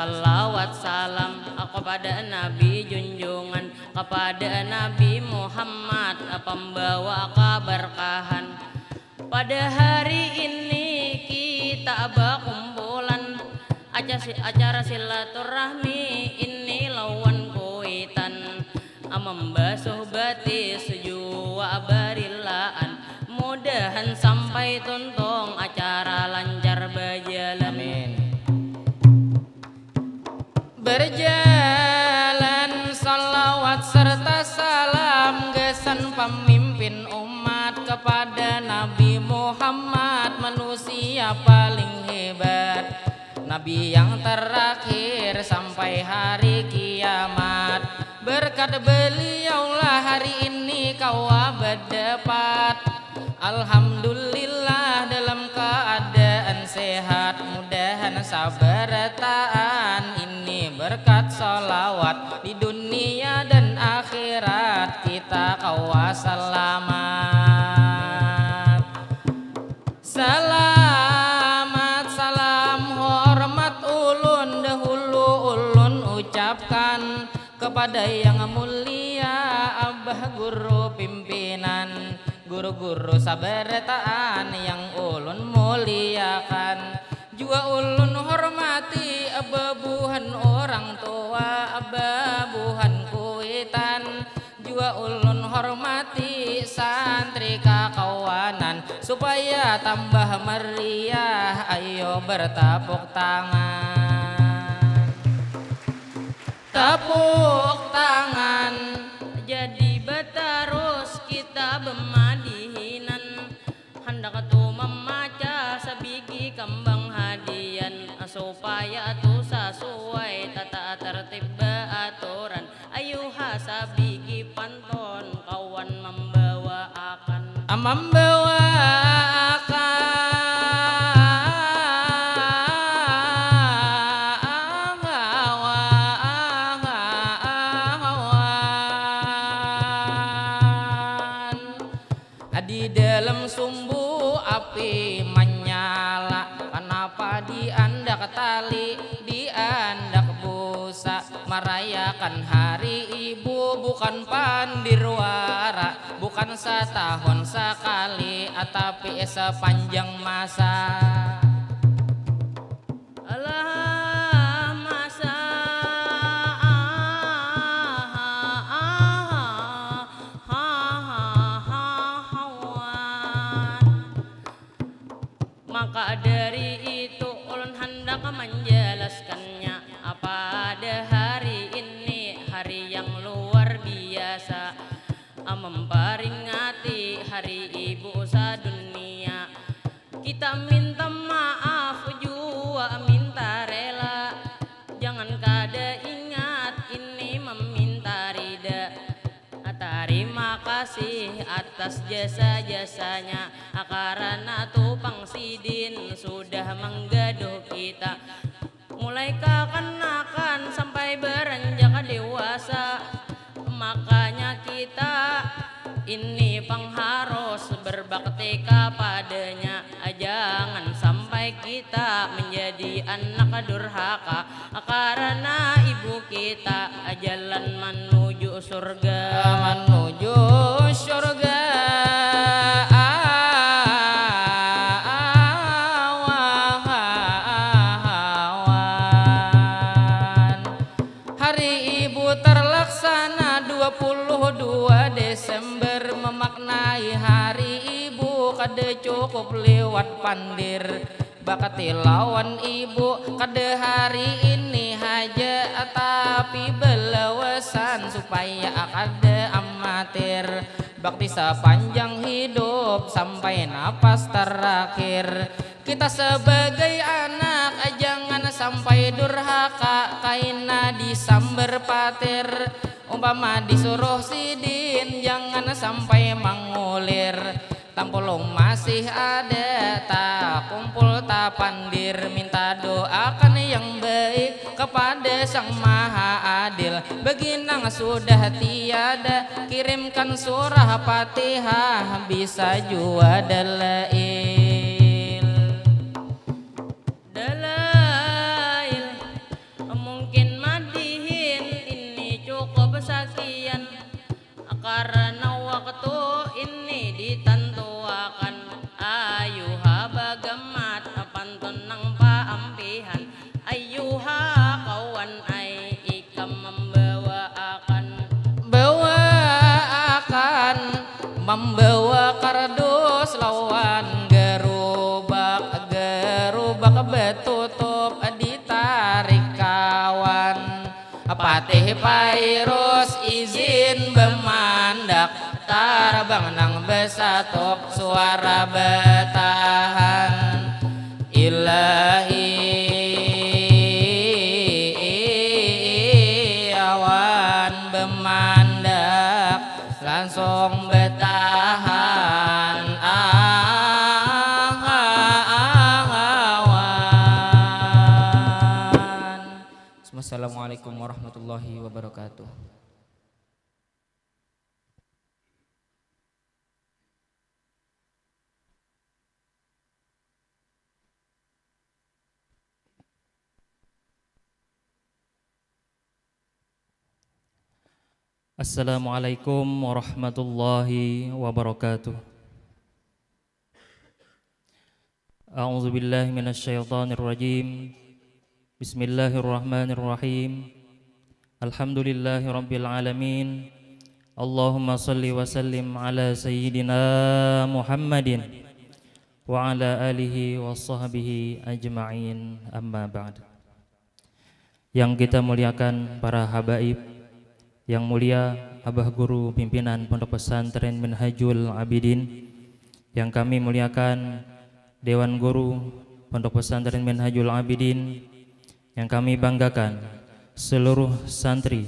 salawat salam kepada Nabi junjungan, kepada Nabi Muhammad pembawa keberkahan. Pada hari ini kita berkumpulan acara silaturahmi ini lawan kuitan, membasuh batis jua barilaan, mudahan sampai tuntung acara lancar berjalan. Amin. Berjalan salawat serta salam gesan pemimpin umat kepada Nabi Muhammad, manusia paling hebat, Nabi yang terakhir sampai hari kiamat. Berkat beliaulah hari ini kau berdapat, alhamdulillah dalam keadaan sehat, mudahan sabar taan ini berkat salawat di dunia dan akhirat kita kau selamat. Selamat salam hormat ulun dahulu ulun ucapkan kepada yang mulia abah guru pimpinan, guru-guru sabartaan yang ulun muliakan. Juga ulun hormati ababuhan orang tua, ababuhan kuitan. Juga ulun hormati santri kakawanan, supaya tambah meriah ayo bertepuk tangan. Tepuk tangan Jadi batarus kita bemadihinan, hendak tu memaca sabigi kembang hadian, supaya tu sesuai tata tertib aturan. Ayuha sabigi pantun kawan membawa akan di dalam sumbu api menyala, kenapa diandak tali, diandak busa, merayakan hari ibu bukan pandirwara, bukan setahun sekali tapi sepanjang masa. Maka dari itu ulun hendak menjelaskannya, pada hari ini hari yang luar biasa, memperingati hari ibu sedunia. Kita minta maaf juga minta rela, jangan kada ingat ini meminta rida. Terima kasih atas jasa-jasanya, karena Tupang Sidin sudah menggaduh kita, mulai kekanak-kanakan sampai beranjak dewasa. Makanya kita ini pengharus berbakti kepadanya, jangan sampai kita menjadi anak durhaka, karena ibu kita jalan menuju surga. Menuju surga hari ibu terlaksana 22 Desember, memaknai hari ibu kada cukup lewat pandir, bakati lawan ibu kada hari ini haja, tapi belawasan supaya kada amatir, bakti sepanjang hidup sampai napas terakhir. Kita sebagai anak jangan sampai durhaka, kaina disamber patir, umpama disuruh sidin jangan sampai mengulir. Tampulung masih ada, tak kumpul tak pandir, minta doakan yang baik kepada Sang Maha Adil. Baginang sudah tiada, kirimkan surah Fatihah bisa jua dalail. Dalail karena waktu ini ditentuakan ayuha bagamat pantun nang paampihan ayuha kawan ai ikam membawa kardus lawan gerobak betutup ditarik kawan patih pairus izin bemandak tarbang nang besatok suara betahan ilahi awan bemandak langsung betahan awan. Assalamualaikum warahmatullahi wabarakatuh. Assalamualaikum warahmatullahi wabarakatuh. A'udzu billahi minasyaitonir rajim. Bismillahirrahmanirrahim. Alhamdulillahirabbil alamin. Allahumma shalli wa sallim ala sayyidina Muhammadin wa ala alihi wa sahbihi ajma'in, amma ba'd. Yang kita muliakan para habaib, yang mulia Abah Guru Pimpinan Pondok Pesantren Minhajul Abidin, yang kami muliakan Dewan Guru Pondok Pesantren Minhajul Abidin, yang kami banggakan seluruh santri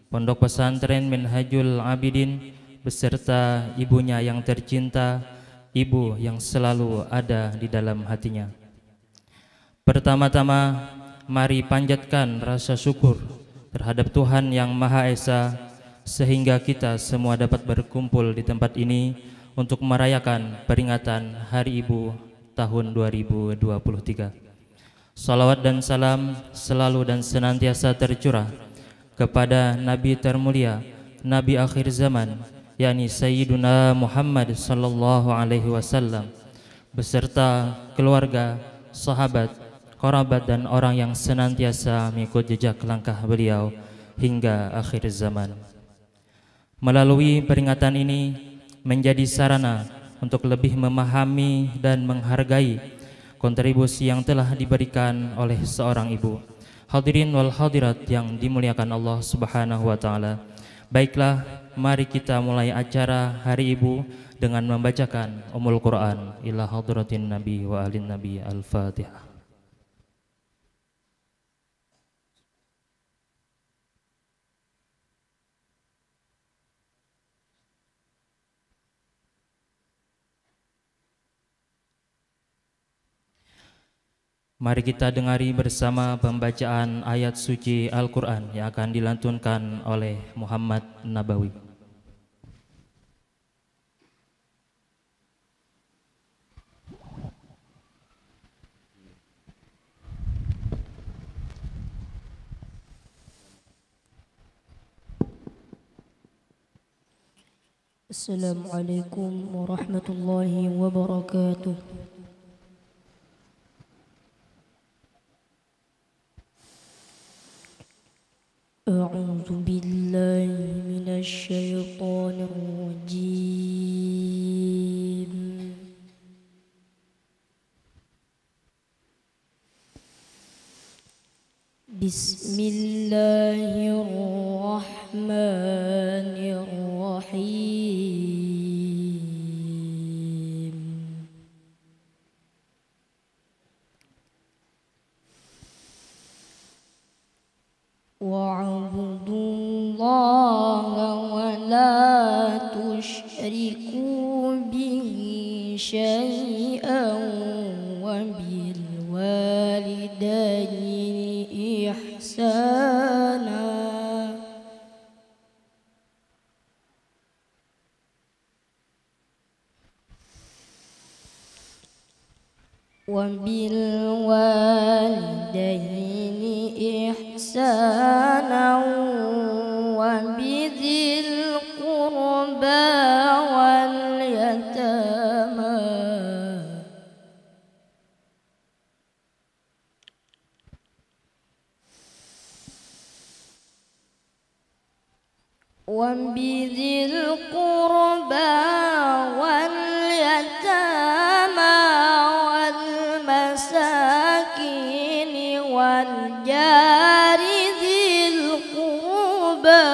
Pondok Pesantren Minhajul Abidin beserta ibunya yang tercinta, ibu yang selalu ada di dalam hatinya. Pertama-tama mari panjatkan rasa syukur terhadap Tuhan yang Maha Esa sehingga kita semua dapat berkumpul di tempat ini untuk merayakan peringatan Hari Ibu tahun 2023. Salawat dan salam selalu dan senantiasa tercurah kepada Nabi termulia, Nabi akhir zaman, yakni Sayyiduna Muhammad sallallahu alaihi wasallam beserta keluarga, sahabat, kerabat dan orang yang senantiasa mengikut jejak langkah beliau hingga akhir zaman. Melalui peringatan ini menjadi sarana untuk lebih memahami dan menghargai kontribusi yang telah diberikan oleh seorang ibu. Hadirin wal hadirat yang dimuliakan Allah Subhanahu wa taala. Baiklah, mari kita mulai acara Hari Ibu dengan membacakan Ummul Quran ila hadratin Nabi wa alin Nabi. Al-Fatihah. Mari kita dengari bersama pembacaan ayat suci Al-Quran yang akan dilantunkan oleh Muhammad Nabawi. Assalamualaikum warahmatullahi wabarakatuh. أعوذ بالله من الشيطان الرجيم. بسم الله الرحمن الرحيم. واعبدوا الله ولا تشركوا به شيئا وبالوالدين إحسانا إحسانا وبذي القربى وبذي القربى واليتامى والمساكين والجار ذي القربى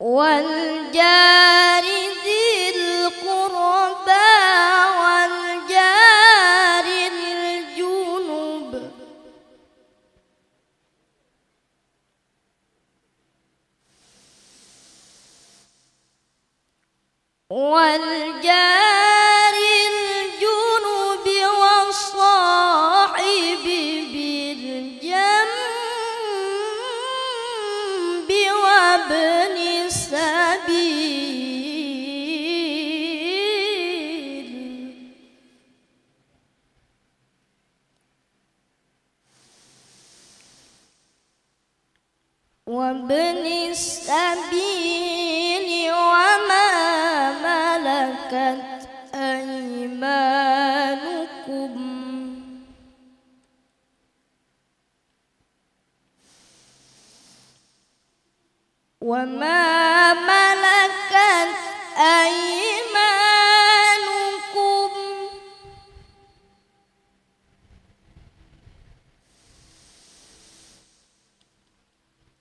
والجار ذي القربى والجار الجنب والجار الجنب والصاحب بالجنب وابن السبيل وابن السبيل وما ملكت أيمانكم وما ملكت أيمانكم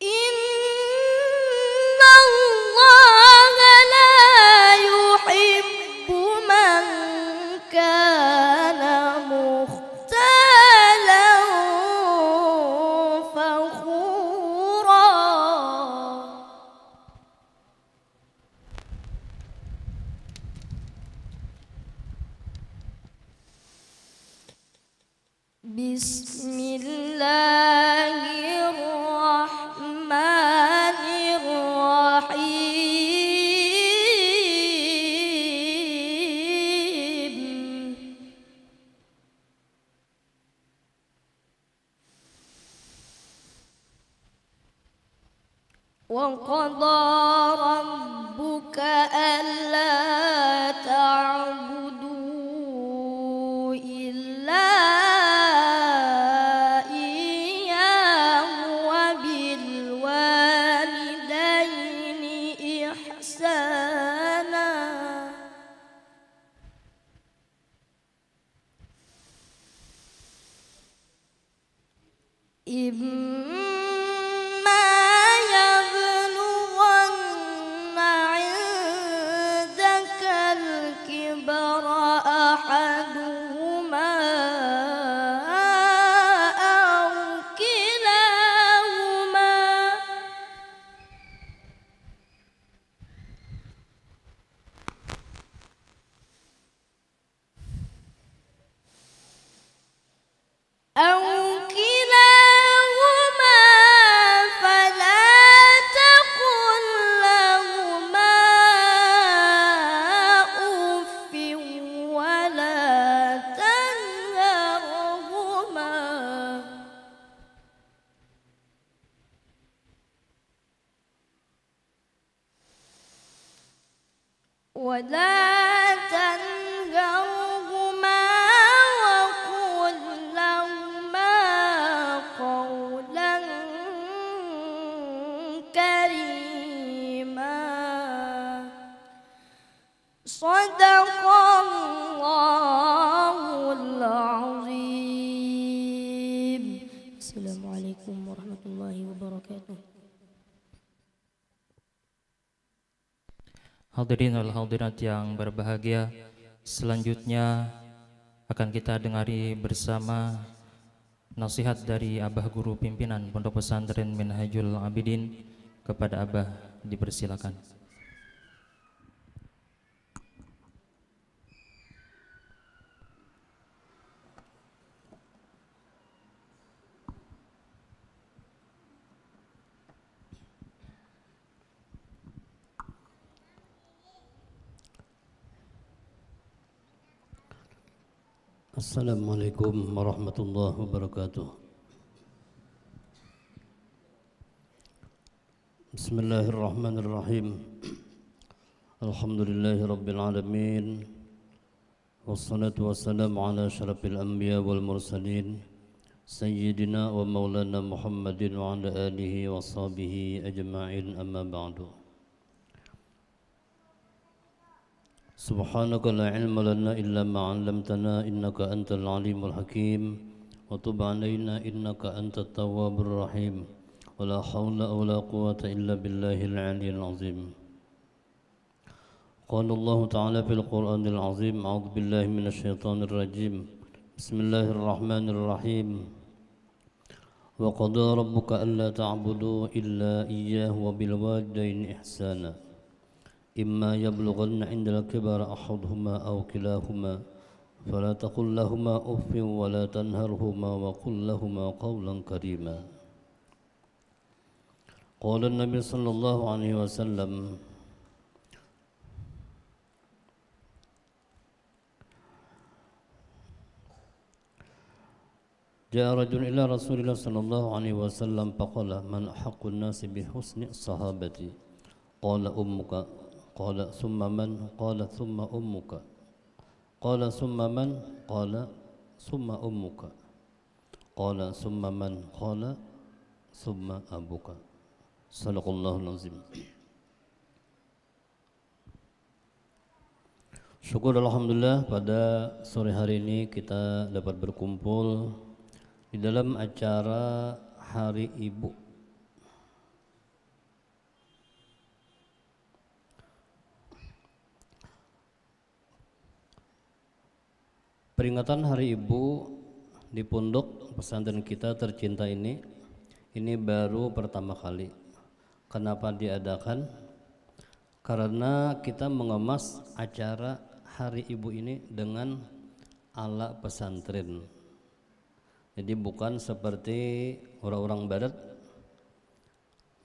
إن الله لا يحب من كان مختالا فخورا بسم الله الرحمن الرحيم وقضى ربك ألا تعبدوا إلا إياه وبالوالدين إحسانا إما يبلغن عندك الكبر أحدهما أو كلاهما فلا تقل لهما أف ولا تنهرهما وقل لهما قولا كريما صدق الله العظيم. السلام عليكم ورحمة الله وبركاته. Hadirin wal hadirat yang berbahagia, selanjutnya akan kita dengari bersama nasihat dari Abah Guru Pimpinan Pondok Pesantren Minhajul Abidin. Kepada Abah dipersilakan. Assalamualaikum warahmatullahi wabarakatuh. Bismillahirrahmanirrahim. Alhamdulillahi Rabbil Alamin. Wassalatu wassalamu ala asyrafil anbiya wal mursalin Sayyidina wa maulana Muhammadin wa ala alihi wa sahbihi ajma'in, amma ba'du. Subhanaka la ilma lana illa ma 'allamtana innaka antal alimul hakim wa tub 'alaina innaka antat tawwabur rahim. Wa la hawla wa la quwwata illa billahil 'aliyyil 'azim. Qala Allah ta'ala fil Qur'anil 'azim, a'udzu billahi minasy syaithanir rajim. Bismillahirrahmanirrahim. Wa qada rabbuka alla ta'budu illa iyyahu wa bil walidayni ihsana. Imma yablughanna 'indal kibara ahaduhuma aw kilahuma fala taqul lahumā uffin wa la tanharhumā wa qul lahumā qawlan karīmā. Qala an-nabiy sallallahu alaihi wasallam, Ja'a rajulun ila Rasulillah sallallahu alaihi wasallam faqala man ahaqqun nasi bi husni sahabati. Qala ummuka. Qala thumma man. Qala thumma ummuka. Qala thumma man. Qala thumma ummuka. Qala thumma man. Qala thumma abuka. Sadaqallahul azim. Syukur alhamdulillah, pada sore hari ini kita dapat berkumpul di dalam acara Hari Ibu. Peringatan Hari Ibu di pondok pesantren kita tercinta ini baru pertama kali. Kenapa diadakan? Karena kita mengemas acara Hari Ibu ini dengan ala pesantren. Jadi bukan seperti orang-orang barat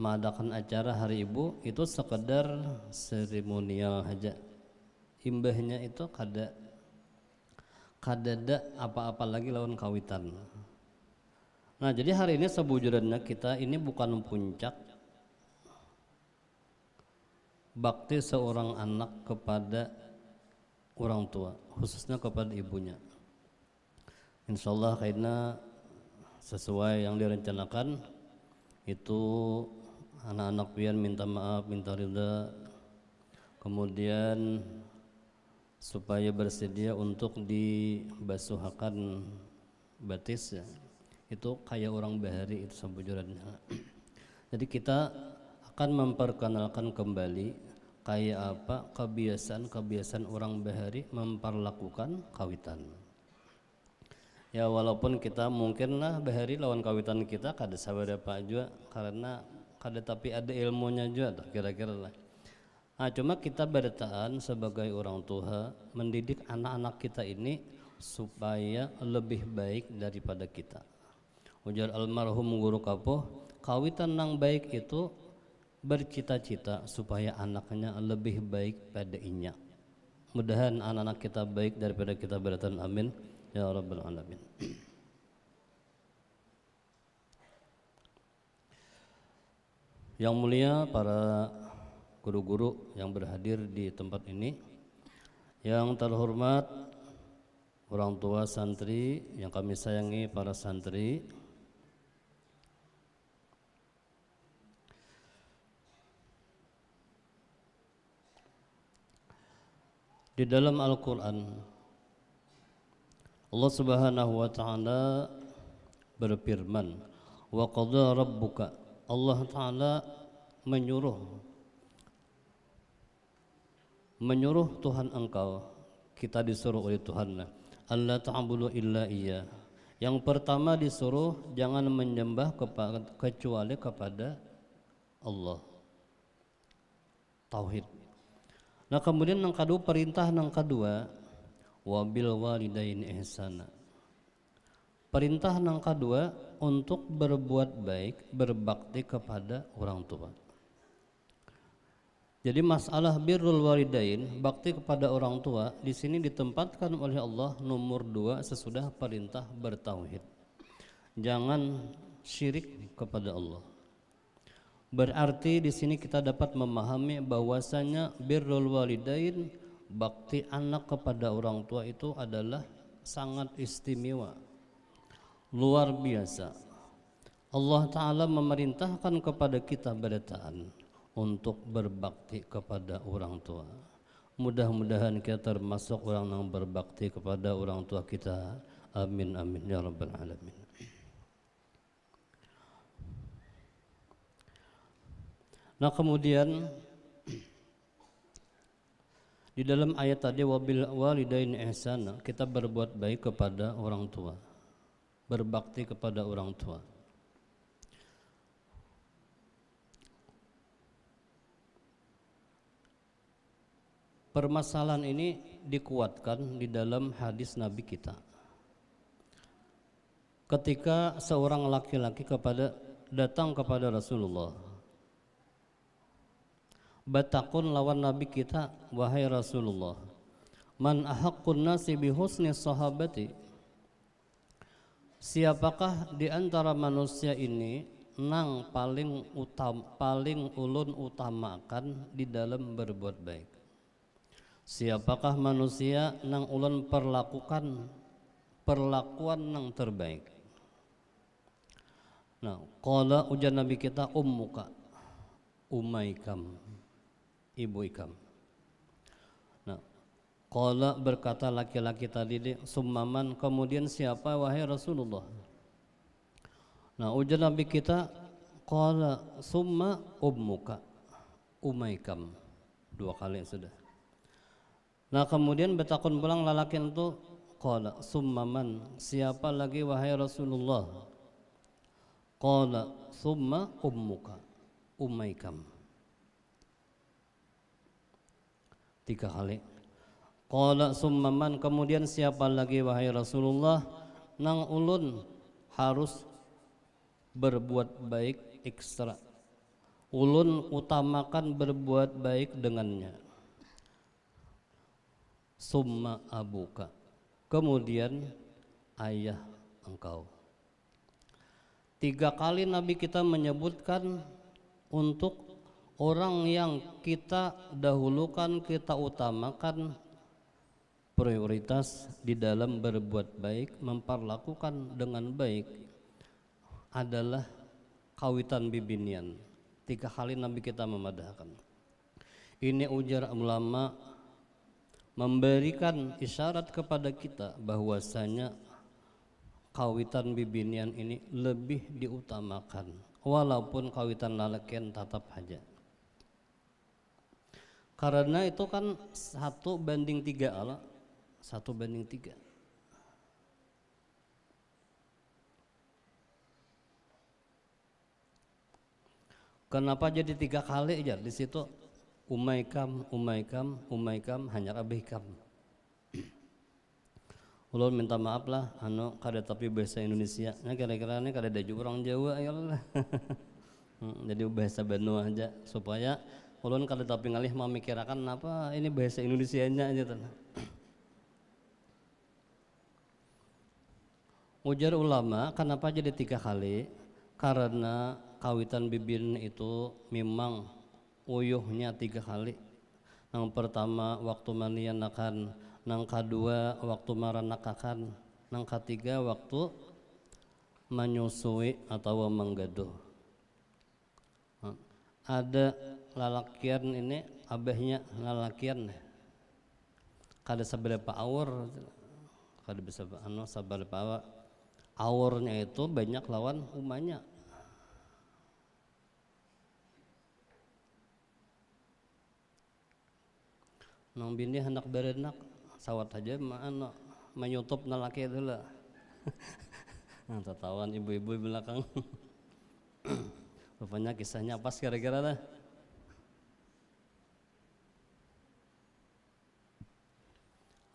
mengadakan acara Hari Ibu itu sekedar seremonial aja. Imbahnya itu kada apa-apa lagi lawan kawitan. Nah, jadi hari ini sebujurnya kita ini bukan puncak bakti seorang anak kepada orang tua, khususnya kepada ibunya. Insyaallah karena sesuai yang direncanakan itu anak-anak pian minta maaf, minta ridha, kemudian supaya bersedia untuk dibasuhakan batis ya. Itu kayak orang bahari itu sambujurannya. Jadi kita akan memperkenalkan kembali kayak apa kebiasaan orang bahari memperlakukan kawitan. Ya walaupun kita mungkin lah bahari lawan kawitan kita kada sabarapa juga karena kada tapi ada ilmunya juga kira-kira lah. Nah, cuma kita bertahan sebagai orang tua mendidik anak-anak kita ini supaya lebih baik daripada kita. Ujar almarhum guru kapoh, kawitan nang baik itu bercita-cita supaya anaknya lebih baik pada inya. Mudahan anak-anak kita baik daripada kita bertahan, amin ya rabbal alamin. Yang mulia para guru-guru yang berhadir di tempat ini, yang terhormat orang tua santri yang kami sayangi, para santri, di dalam Al-Quran Allah Subhanahu wa ta'ala berfirman, wa qadha rabbuka, Allah ta'ala menyuruh Tuhan engkau, kita disuruh oleh Tuhan, alla ta'budu illa iya. Yang pertama disuruh jangan menyembah kecuali kepada Allah, tauhid. Nah kemudian yang kedua, perintah yang kedua, wabil walidaini ihsana. Perintah yang kedua untuk berbuat baik, berbakti kepada orang tua. Jadi masalah birrul walidain, bakti kepada orang tua, di sini ditempatkan oleh Allah nomor 2 sesudah perintah bertauhid. Jangan syirik kepada Allah. Berarti di sini kita dapat memahami bahwasanya birrul walidain, bakti anak kepada orang tua itu adalah sangat istimewa, luar biasa. Allah Ta'ala memerintahkan kepada kita beritaan untuk berbakti kepada orang tua. Mudah-mudahan kita termasuk orang yang berbakti kepada orang tua kita. Amin amin ya rabbal alamin. Nah kemudian di dalam ayat tadi wabil walidain ihsana, kita berbuat baik kepada orang tua, berbakti kepada orang tua. Permasalahan ini dikuatkan di dalam hadis Nabi kita. Ketika seorang laki-laki datang kepada Rasulullah, batakun lawan Nabi kita, wahai Rasulullah, man ahaqqun nasi bi husni sahabati, siapakah di antara manusia ini nang paling ulun utamakan di dalam berbuat baik? Siapakah manusia nang ulun perlakuan nang terbaik? Nah, qala ujar Nabi kita ummuka, umaikam, ibu ikam. Nah, qala berkata laki-laki tadi, summaman, kemudian siapa wahai Rasulullah? Nah, ujar Nabi kita, qala summa ummuka, umaikam, 2 kali sudah. Nah, kemudian bertakun pulang lelaki itu, qala summaman, siapa lagi wahai Rasulullah? Qala summa ummuka, umaikam, 3 kali. Qala summa man, kemudian siapa lagi wahai Rasulullah nang ulun harus berbuat baik ekstra, ulun utamakan berbuat baik dengannya? Summa abuka, kemudian ayah engkau. 3 kali Nabi kita menyebutkan untuk orang yang kita dahulukan, kita utamakan prioritas di dalam berbuat baik, memperlakukan dengan baik adalah kawitan bibinian. 3 kali Nabi kita memadahkan. Ini ujar ulama memberikan isyarat kepada kita bahwasanya kawitan bibinian ini lebih diutamakan walaupun kawitan lalakian tetap aja. Karena itu kan 1:3 ala, 1:3. Kenapa jadi 3 kali aja di situ? Umaikam, umaikam, umaikam, hanya abihkam. Ulun minta maaf lah, kada tapi bahasa Indonesia. Nah kira-kira ini kada ada juga orang Jawa ya lah. Jadi bahasa Bandung aja supaya ulun kada tapi ngalih memikirkan apa ini bahasa Indonesianya aja tuh. Ujar ulama, kenapa jadi 3 kali? Karena kawitan bibin itu memang uyuhnya 3 kali. Yang pertama waktu manianakan, yang kedua waktu maranakakan, yang ketiga waktu menyusui atau menggaduh. Ada lalakian ini abahnya lalakian kada seberapa awur, kada bisa seberapa awurnya itu banyak lawan umanya. Nang bini hendak berenak sawat aja menyutup nalaki itu lah. Nah, tertawan ibu-ibu belakang. Rupanya kisahnya pas kira-kira lah.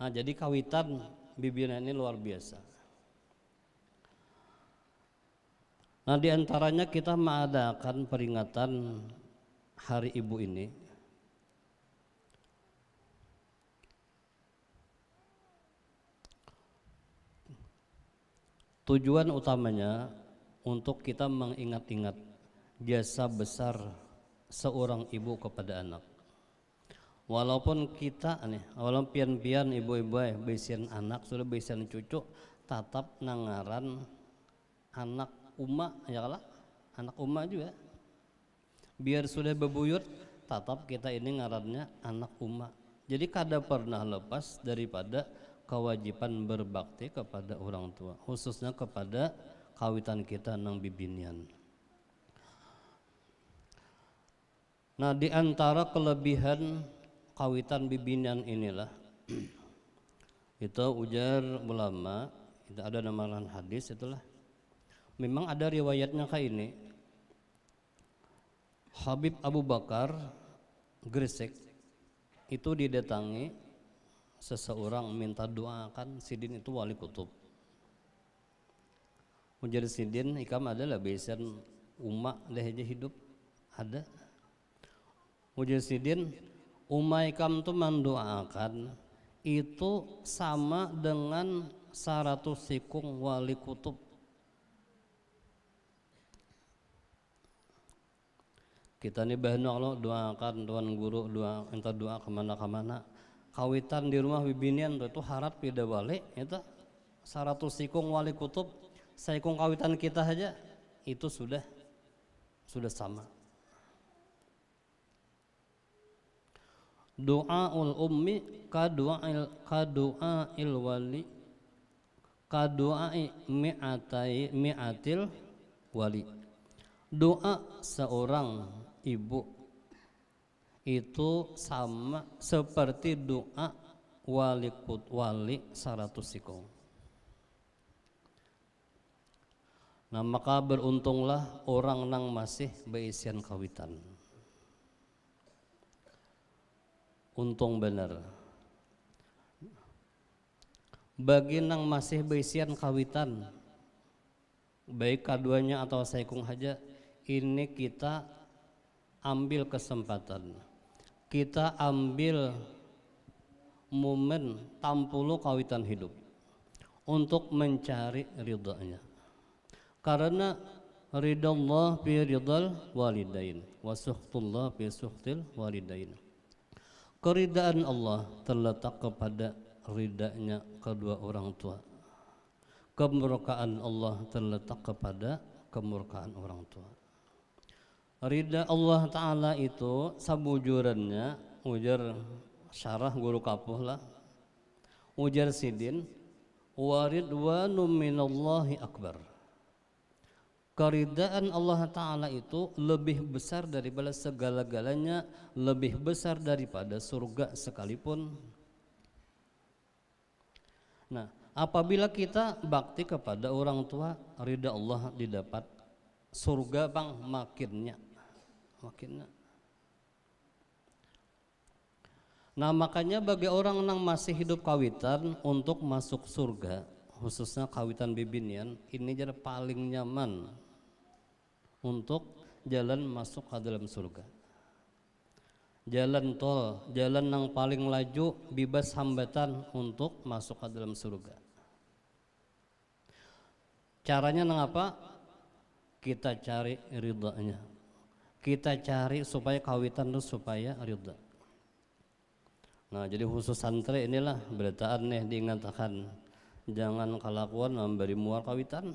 Nah, jadi kawitan bibirnya ini luar biasa. Nah, diantaranya kita mengadakan peringatan Hari Ibu ini. Tujuan utamanya untuk kita mengingat-ingat jasa besar seorang ibu kepada anak. Walaupun kita walaupun pian-pian ibu-ibu besian anak sudah besian cucu, tetap nangaran anak uma ya lah, anak uma juga. Biar sudah bebuyut, tetap kita ini ngarannya anak uma. Jadi kada pernah lepas daripada kewajiban berbakti kepada orang tua, khususnya kepada kawitan kita nang bibinian. Nah, di antara kelebihan kawitan bibinian inilah itu ujar ulama, itu ada namalan hadis itulah. Memang ada riwayatnya kayak ini. Habib Abu Bakar Gresik itu didatangi seseorang minta doakan sidin itu wali kutub. Ujar sidin ikam adalah besan umat dah aja hidup ada. Ujar sidin umat ikam tu mendoakan itu sama dengan 100 sikung wali kutub. Kita ni bahan Allah doakan tuan guru doa minta doa kemana-kemana. Kawitan di rumah bibinian itu harap pida balik itu 100 sikung wali kutub, sikung kawitan kita saja itu sudah sama. Doaul ummi kadu'ail wali kadu'ai mi'atil wali. Doa seorang ibu itu sama seperti doa wali 100 sikung. Nah, maka beruntunglah orang nang masih beisian kawitan. Untung benar. Bagi nang masih beisian kawitan, baik keduanya atau saikung haja, ini kita ambil kesempatan, kita ambil momen tampulu kawitan hidup untuk mencari ridhonya. Karena ridha Allah fi ridhal walidain wa suhtullah fi suhtil walidain. Keridaan Allah terletak kepada ridanya kedua orang tua. Kemurkaan Allah terletak kepada kemurkaan orang tua. Ridha Allah Ta'ala itu sabujurannya ujar syarah guru kapuh lah, ujar sidin wa ridwanu minallahi akbar. Keridaan Allah Ta'ala itu lebih besar daripada segala-galanya, lebih besar daripada surga sekalipun. Nah, apabila kita bakti kepada orang tua, ridha Allah didapat, surga bang makinnya. Nah, makanya bagi orang yang masih hidup kawitan untuk masuk surga, khususnya kawitan bibinian, ini jadi paling nyaman untuk jalan masuk ke dalam surga. Jalan tol, jalan yang paling laju, bebas hambatan untuk masuk ke dalam surga. Caranya nang apa? Kita cari ridhanya. Kita cari supaya kawitan itu supaya ridha. Nah, jadi khusus santri inilah beritaan nih diingatkan, jangan kelakuan memberi muar kawitan.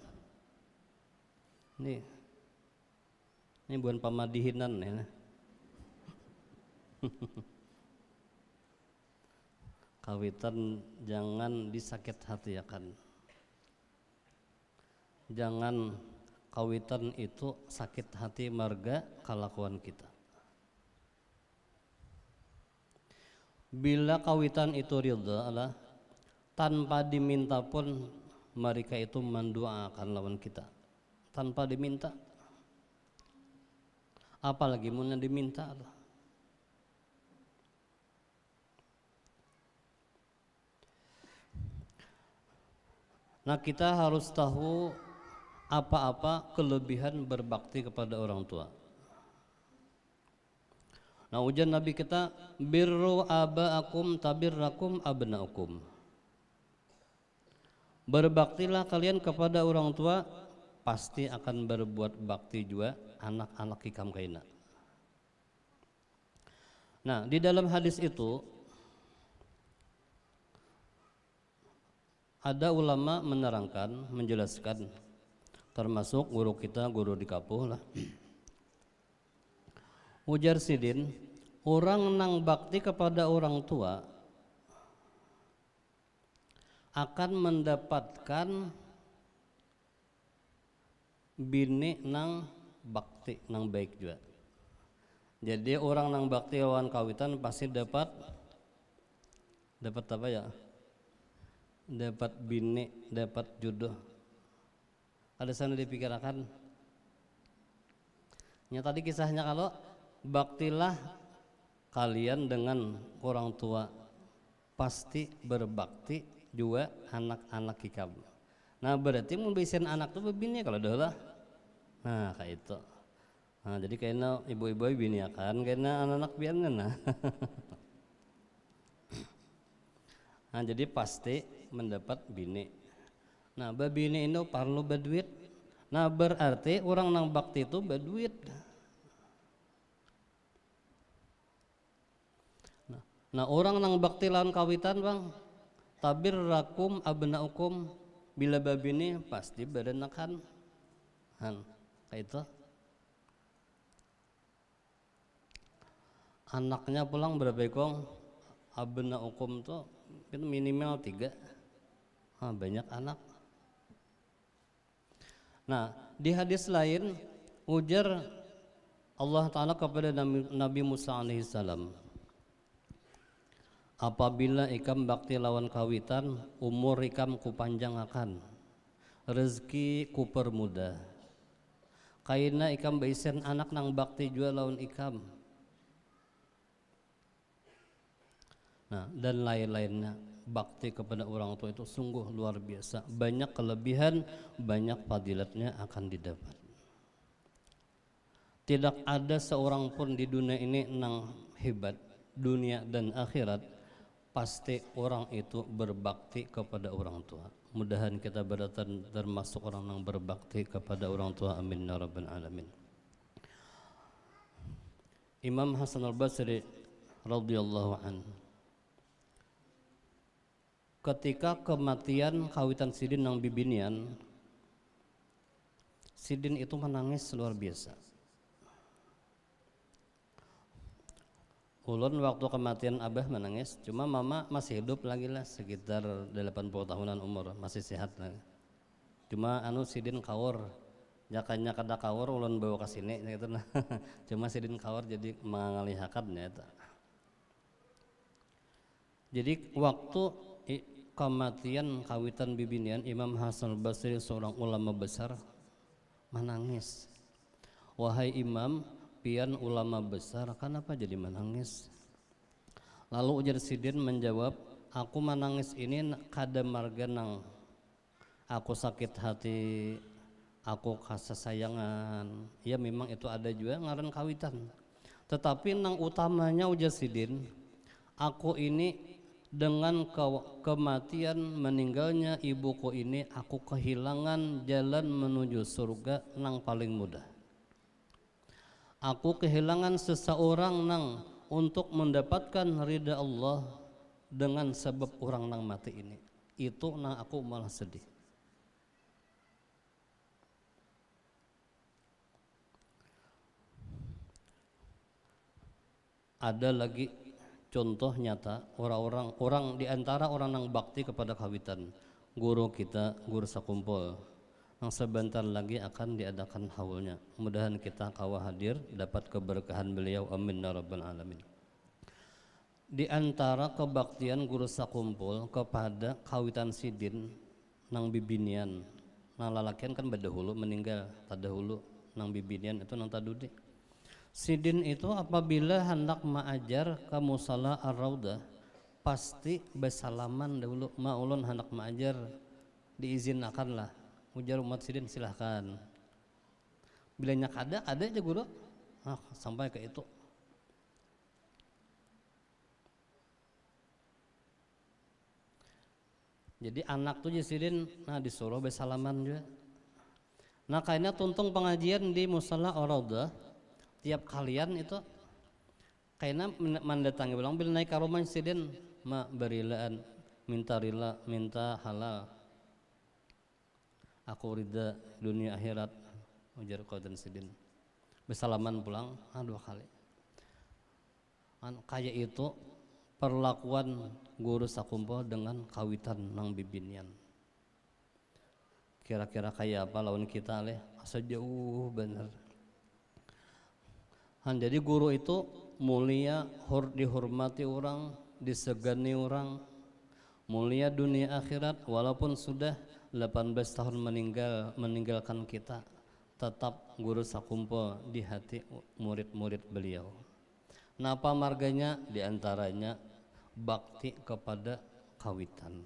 Ini bukan pamadihinan ya. Kawitan jangan disakit hatiakan. Jangan kawitan itu sakit hati marga kelakuan kita. Bila kawitan itu ridha Allah, tanpa diminta pun mereka itu mendoakan lawan kita. Tanpa diminta. Apalagi mau diminta Allah. Nah, kita harus tahu apa-apa kelebihan berbakti kepada orang tua. Nah, ujian Nabi kita, birru aba'akum tabirrakum abna'ukum. Berbaktilah kalian kepada orang tua, pasti akan berbuat bakti juga anak-anak hikam kaina. Nah, di dalam hadis itu ada ulama menerangkan, menjelaskan, termasuk guru kita, guru di Kapuh lah. Ujar Sidin, orang nang bakti kepada orang tua akan mendapatkan bini nang bakti, nang baik juga. Jadi orang nang bakti lawan kawitan pasti dapat apa ya? Dapat bini, dapat jodoh. Ada sana dipikirkan. Ya tadi kisahnya kalau baktilah kalian dengan orang tua, pasti berbakti juga anak-anak hikam. Nah berarti membiasain anak tuh bini kalau dah lah. Nah kayak itu. Nah jadi kayaknya ibu-ibu bini akan kayaknya anak-anak biarnya nah. Nah jadi pasti mendapat bini. Nah babini itu perlu berduit. Nah berarti orang nang bakti itu berduit. Nah orang nang bakti lawan kawitan bang, tabir rakum abnaukum, bila babini pasti berenakan. Kayak itu. Anaknya pulang berapa ekong? Abnaukum tuh minimal 3. Banyak anak. Nah di hadis lain ujar Allah Ta'ala kepada Nabi Musa alaihissalam, apabila ikam bakti lawan kawitan, umur ikam kupanjang akan, rezeki ku permudah. Kaina ikam baisen anak nang bakti jua lawan ikam. Nah dan lain-lainnya, bakti kepada orang tua itu sungguh luar biasa. Banyak kelebihan, banyak fadilatnya akan didapat. Tidak ada seorang pun di dunia ini nang hebat, dunia dan akhirat, pasti orang itu berbakti kepada orang tua. Mudahan kita beratan termasuk orang yang berbakti kepada orang tua. Amin ya rabbal alamin. Imam Hasan al-Basri radhiyallahu anhu, ketika kematian kawitan Sidin nang bibinian, Sidin itu menangis luar biasa. Ulun waktu kematian abah menangis, cuma mama masih hidup lagi lah, sekitar 80 tahunan umur, masih sehat lah. Cuma Sidin kawur, jakanya kada kawur ulun bawa ke sini gitu nah. Cuma Sidin kawur jadi mengalihakannya itu. Jadi waktu kematian kawitan bibinian, Imam Hasan al-Basri seorang ulama besar menangis. Wahai Imam, pian ulama besar, kenapa jadi menangis? Lalu ujar Sidin menjawab, aku menangis ini kada marga nang aku sakit hati, aku kasasayangan. Ya memang itu ada juga ngaran kawitan. Tetapi nang utamanya ujar Sidin, aku ini dengan kematian meninggalnya ibuku ini, aku kehilangan jalan menuju surga nang paling mudah. Aku kehilangan seseorang nang untuk mendapatkan ridha Allah dengan sebab orang nang mati ini. Itu nang aku malah sedih. Ada lagi contoh nyata orang di antara orang yang bakti kepada kawitan, guru kita, guru sakumpul, yang sebentar lagi akan diadakan haulnya. Mudahan kita kawah hadir dapat keberkahan beliau. Amin ya rabbal alamin. Di antara kebaktian guru sakumpul kepada kawitan Sidin nang bibinian, nang lalakian kan badahulu meninggal, tadahulu nang bibinian itu nang tadudi. Sidin itu apabila hendak mengajar ke musala ar-raudah, pasti bersalaman dahulu. Ulun hendak mengajar, diizinkan lah. Ujar umat Sidin silahkan. Bilanya ada aja guru. Sampai ke itu. Jadi anak tuh Sidin disuruh bersalaman juga. Nah kayaknya tuntung pengajian di musala Ar-Raudhah tiap kalian itu kayaknya mendatangi bilang bil naik ka rumah sidin ma barilaan minta rila minta halal aku rida dunia akhirat ujar qadan sidin besalaman pulang 2 kali kayak itu perlakuan guru sakumpul dengan kawitan nang bibinian. Kira-kira kayak apa lawan kita leh asa jauh bener. Jadi guru itu mulia, dihormati orang, disegani orang, mulia dunia akhirat walaupun sudah 18 tahun meninggalkan kita, tetap guru sakumpul di hati murid-murid beliau. Napa marganya? Diantaranya bakti kepada kawitan.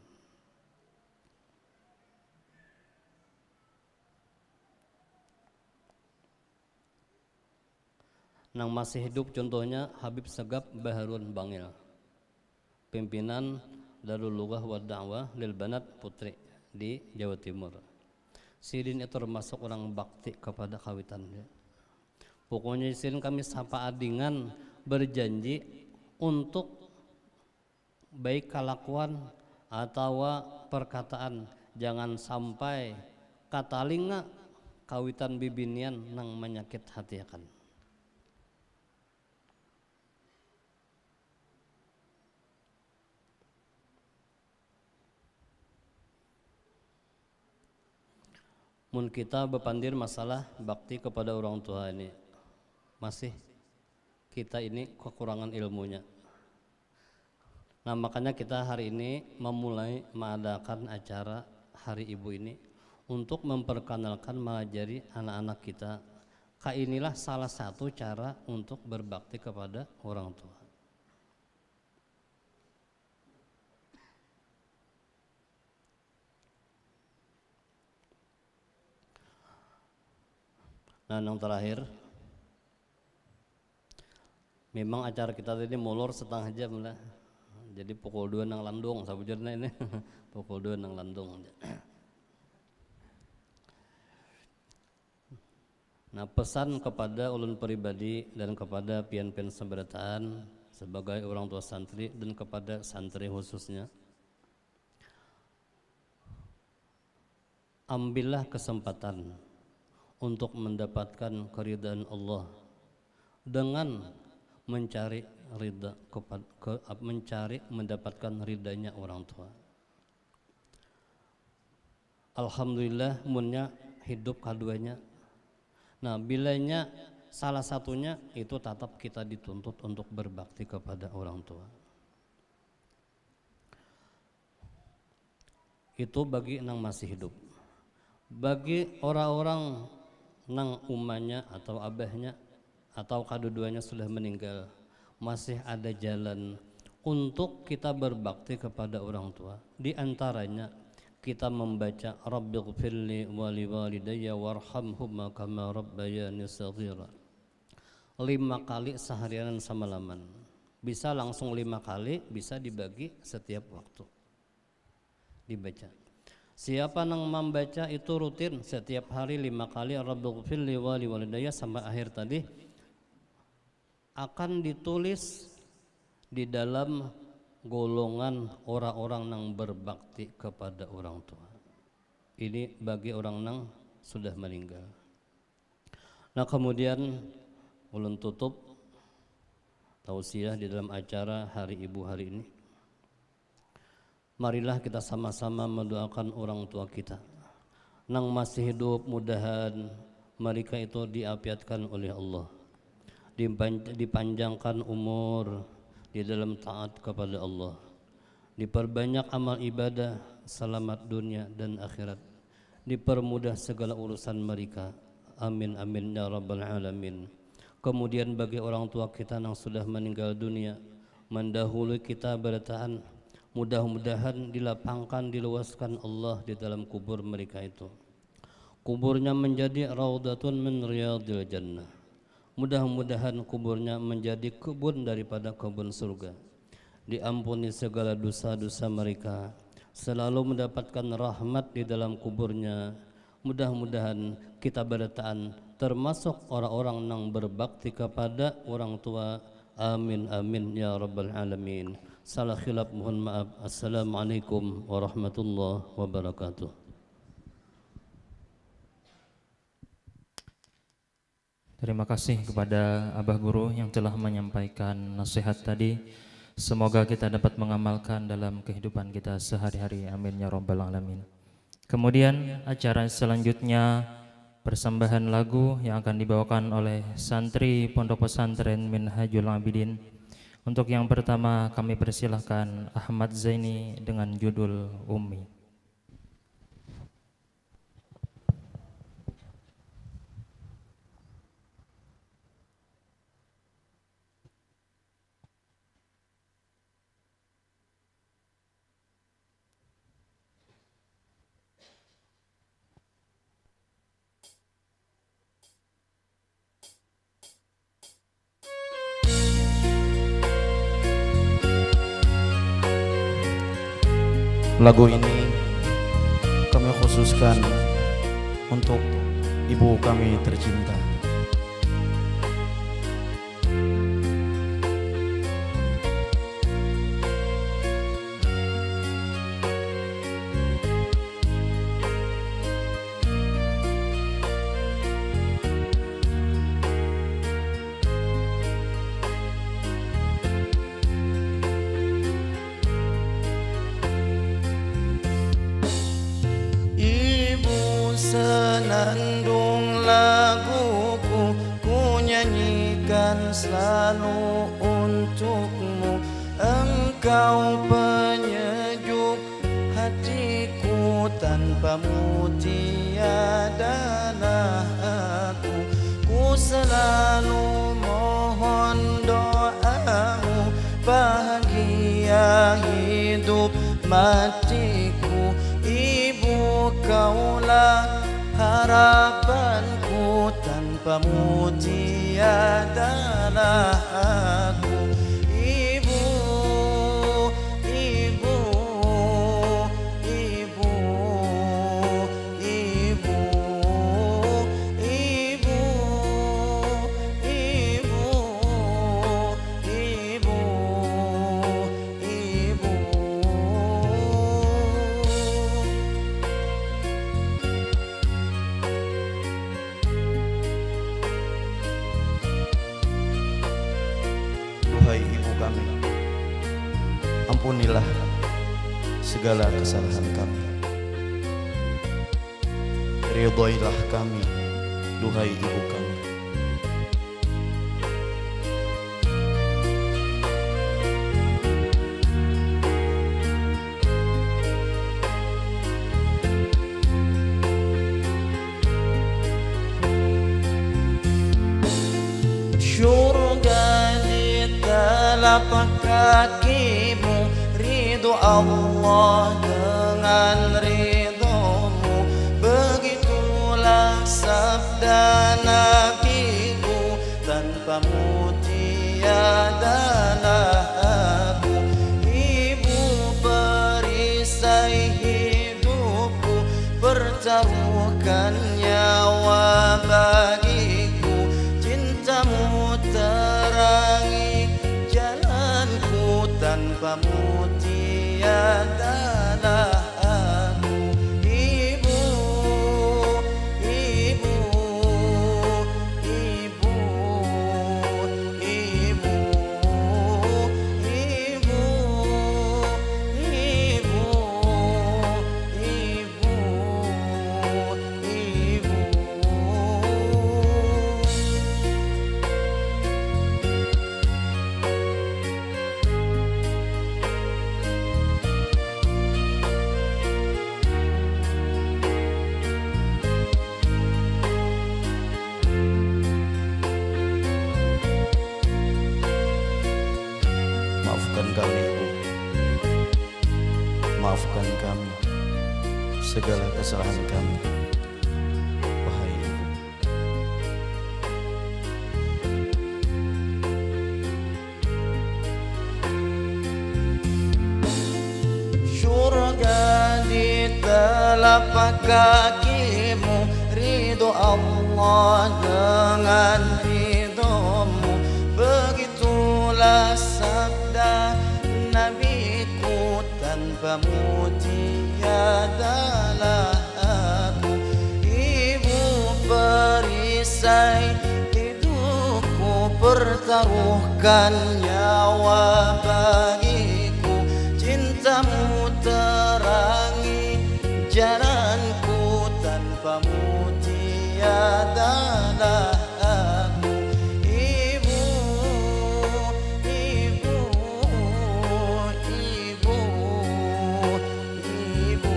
Nang masih hidup contohnya Habib Segap Baharun Bangil, pimpinan Darul Lughah wa Da'wah lil Banat Putri di Jawa Timur. Sidin itu termasuk orang bakti kepada kawitan. Pokoknya Sidin kami sapa adingan berjanji untuk baik kelakuan atau perkataan jangan sampai katalinga kawitan bibinian nang menyakit hati akan. Mun kita bepandir masalah bakti kepada orang tua ini masih kita ini kekurangan ilmunya. Nah makanya kita hari ini memulai mengadakan acara Hari Ibu ini untuk memperkenalkan mengajari anak-anak kita. Inilah salah satu cara untuk berbakti kepada orang tua. Nah yang terakhir, memang acara kita tadi molor setengah jam lah. Jadi pukul 2 nang landung sabujurna ini. Pukul 2 nang landung. Nah pesan kepada ulun pribadi dan kepada pian-pian seberataan sebagai orang tua santri dan kepada santri khususnya, ambillah kesempatan untuk mendapatkan keridhaan Allah dengan mencari mendapatkan ridhanya orang tua. Alhamdulillah munnya hidup keduanya. Nah bilanya salah satunya itu tetap kita dituntut untuk berbakti kepada orang tua. Itu bagi nang masih hidup. Bagi orang-orang nang umanya atau abahnya atau kedua-duanya sudah meninggal, masih ada jalan untuk kita berbakti kepada orang tua. Di antaranya kita membaca Rabbighfirli wa liwalidayya warhamhuma kama rabbayani shaghira 5 kali seharian semalaman. Bisa langsung 5 kali, bisa dibagi setiap waktu dibaca. Siapa yang membaca itu rutin setiap hari 5 kali Rabbighfirli wa liwalidayya sampai akhir tadi, akan ditulis di dalam golongan orang-orang yang berbakti kepada orang tua. Ini bagi orang yang sudah meninggal. Nah kemudian ulun tutup tausiah di dalam acara Hari Ibu hari ini. Marilah kita sama-sama mendoakan orang tua kita nang masih hidup, mudahan mereka itu diapiatkan oleh Allah, dipanjangkan umur di dalam taat kepada Allah, diperbanyak amal ibadah, selamat dunia dan akhirat, dipermudah segala urusan mereka. Amin amin ya rabbal alamin. Kemudian bagi orang tua kita yang sudah meninggal dunia, mendahului kita bertahan, mudah-mudahan dilapangkan, diluaskan Allah di dalam kubur mereka itu. Kuburnya menjadi raudhatun min riyadil jannah. Mudah-mudahan kuburnya menjadi kebun daripada kebun surga. Diampuni segala dosa-dosa mereka, selalu mendapatkan rahmat di dalam kuburnya, Mudah-mudahan kita berataan termasuk orang-orang yang berbakti kepada orang tua. Amin amin ya rabbal alamin. Salah khilaf mohon maaf. Assalamualaikum warahmatullahi wabarakatuh. Terima kasih kepada Abah Guru yang telah menyampaikan nasihat tadi. Semoga kita dapat mengamalkan dalam kehidupan kita sehari-hari. Amin ya rabbal alamin. Kemudian acara selanjutnya persembahan lagu yang akan dibawakan oleh santri Pondok Pesantren Minhajul Abidin. Untuk yang pertama kami persilahkan Ahmad Zaini dengan judul Ummi. Lagu ini kami khususkan untuk ibu kami tercinta. Senandung laguku ku nyanyikan selalu untukmu. Engkau penyejuk hatiku, tanpamu tiadalah aku. Ku selalu mohon doamu, bahagia hidup matiku. Ibu kaulah harapanku, tanpamu tiadalah aku. Ibu, ibu, ibu, ibu, ibu, ibu, ibu, ibu. Duhai ibu kami, ampunilah segala kesalahan kami. Ridhoilah kami, duhai ibu kami. Surga di telapak kakimu, ridho Allah dengan ridhomu. Begitulah sabda nabiku, tanpamu tiadalah aku. Ibu perisai hidupku, pertaruhkan nyawa bagiku. Cintamu terangi jalanku, tanpamu tiadalah aku. Ibu, ibu, ibu, ibu, ibu, ibu, ibu, ibu. Maafkan kami ibu, maafkan kami segala kesalahan kami. Wahai ibu, Surga di telapak kakimu, Allah dengan ridhomu. Begitulah sabda nabiku, tanpamu tiadalah aku. Ibu perisai hidupku, pertaruhkan nyawa bagiku. Cintamu terangi jalanku, tanpamu tiadalah aku. Ibu, ibu, ibu, ibu,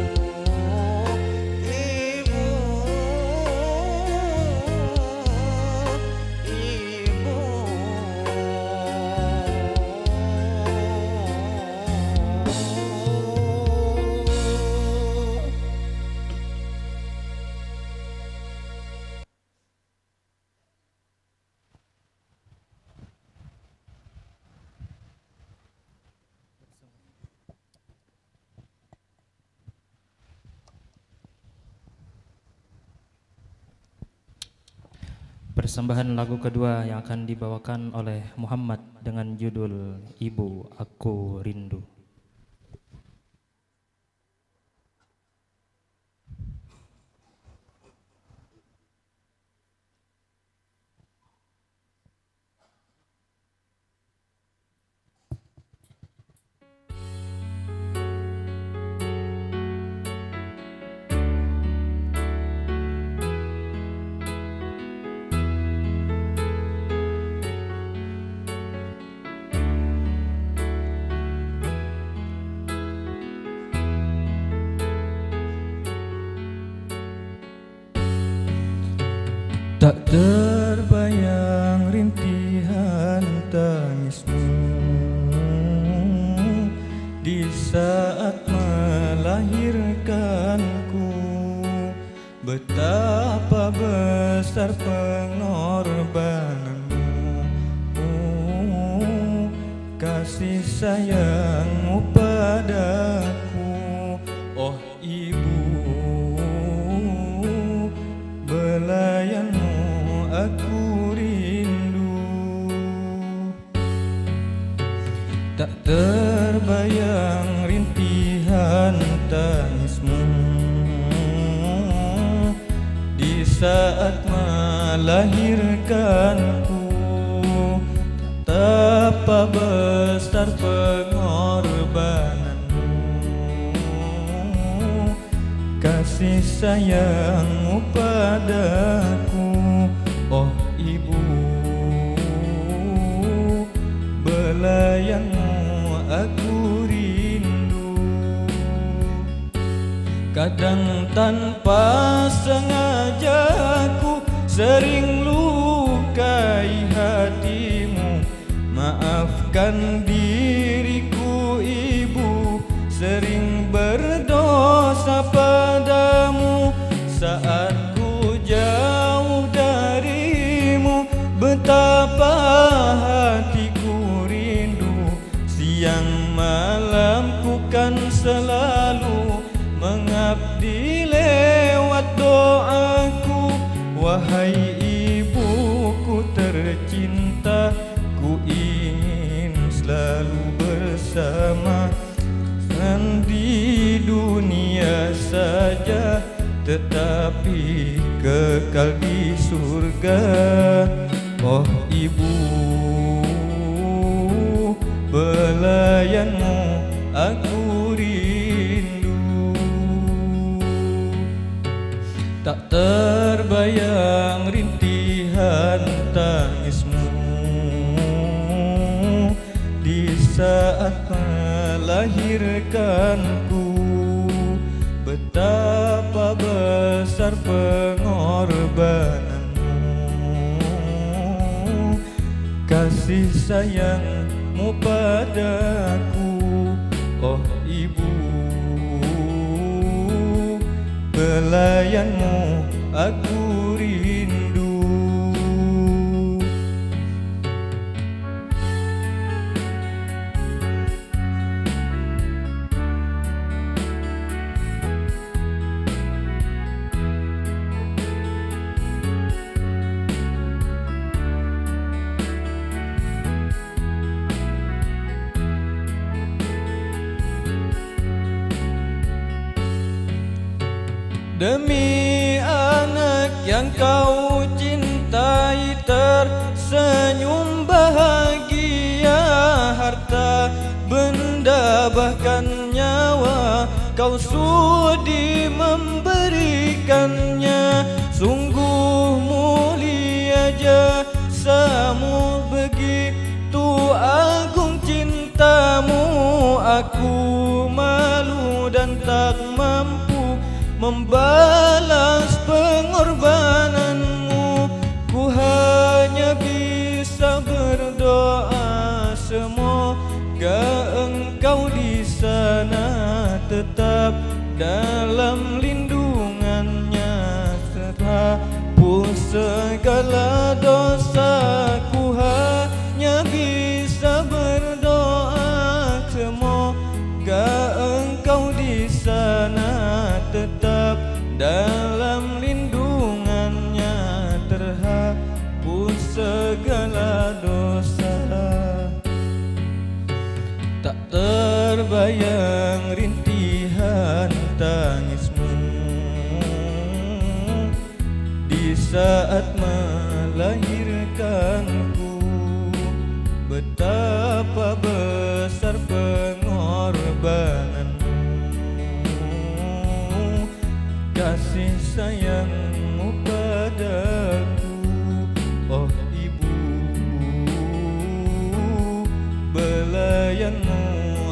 ibu, Persembahan lagu kedua yang akan dibawakan oleh Muhammad dengan judul Ibu Aku Rindu. Tak terbayang rintihan tangismu di saat melahirkanku. Betapa besar pengorbananmu, kasih sayangmu padaku. Oh ibu, belayanmu aku rindu. Tak terbayang rintihan tangismu di saat melahirkanku. Betapa besar pengorbananmu, kasih sayangmu padaku. Oh ibu, belayanmu aku rindu. Kadang tanpa sengaja aku sering lukai hatimu. Maafkan diriku ibu, sering berdosa padamu. Saat ku jauh darimu, betapa hatiku rindu. Siang malam ku kan selalu mengabdi lewat doaku. Wahai ibuku tercinta, ku ingin selalu bersama dan di dunia saja, tetapi kekal di surga. Oh ibu, belayanmu aku rindu. Tak terbayang rintihan tangismu di saat melahirkanku. Betapa besar pengorbananmu, kasih sayangmu padaku. Oh ibu, belayanmu aku rindu. Demi anak yang kau cintai, tersenyum bahagia, harta benda bahkan nyawa kau sudi memberikannya. Sungguh mulia jasamu, begitu agung cintamu. Aku malu dan tak mampu membalas pengorbananmu. Ku hanya bisa berdoa semoga engkau di sana tetap dalam lindungannya, terhapus segala dosaku. Hanya bisa berdoa semoga engkau di sana tetap dalam lindungannya, terhapus segala dosa. Tak terbayang rintihan tangismu di saat melahirkanku. Betapa besar pengorbananmu, kasih sayangmu padaku. Oh ibu, belayanmu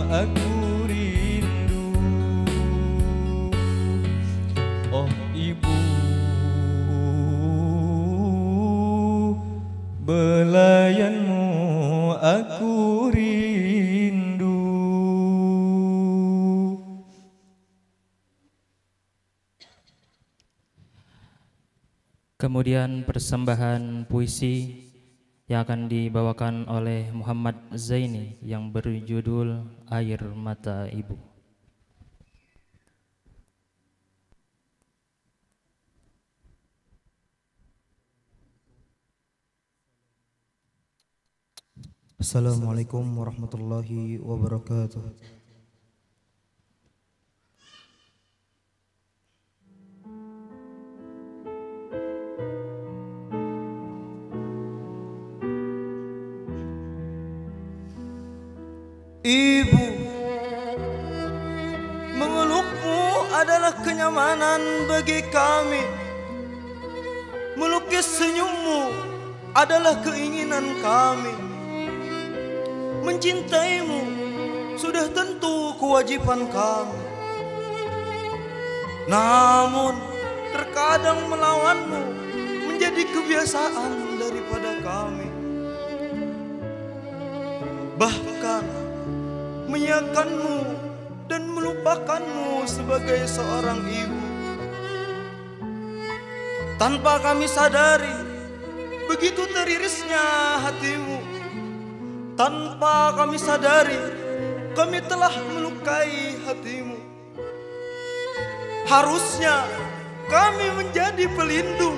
aku rindu. Oh ibu, belayanmu aku rindu. Kemudian persembahan puisi yang akan dibawakan oleh Muhammad Zaini yang berjudul Air Mata Ibu. Assalamualaikum warahmatullahi wabarakatuh. Ibu, memelukmu adalah kenyamanan bagi kami. Melukis senyummu adalah keinginan kami. Mencintaimu sudah tentu kewajiban kami. Namun terkadang melawanmu menjadi kebiasaan daripada kami. Bahkan menyiakanmu dan melupakanmu sebagai seorang ibu. Tanpa kami sadari, begitu teririsnya hatimu. Tanpa kami sadari, kami telah melukai hatimu. Harusnya kami menjadi pelindung,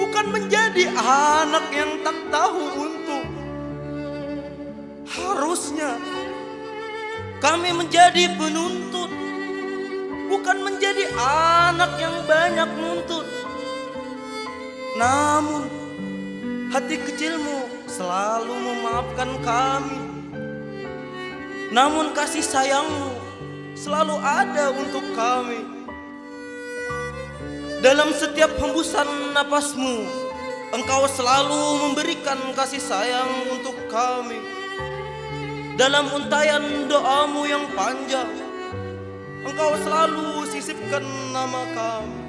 bukan menjadi anak yang tak tahu untung. Harusnya kami menjadi penuntut, bukan menjadi anak yang banyak nuntut. Namun hati kecilmu selalu memaafkan kami. Namun kasih sayangmu selalu ada untuk kami. Dalam setiap hembusan napasmu, engkau selalu memberikan kasih sayang untuk kami. Dalam untayan doamu yang panjang, engkau selalu sisipkan nama kami.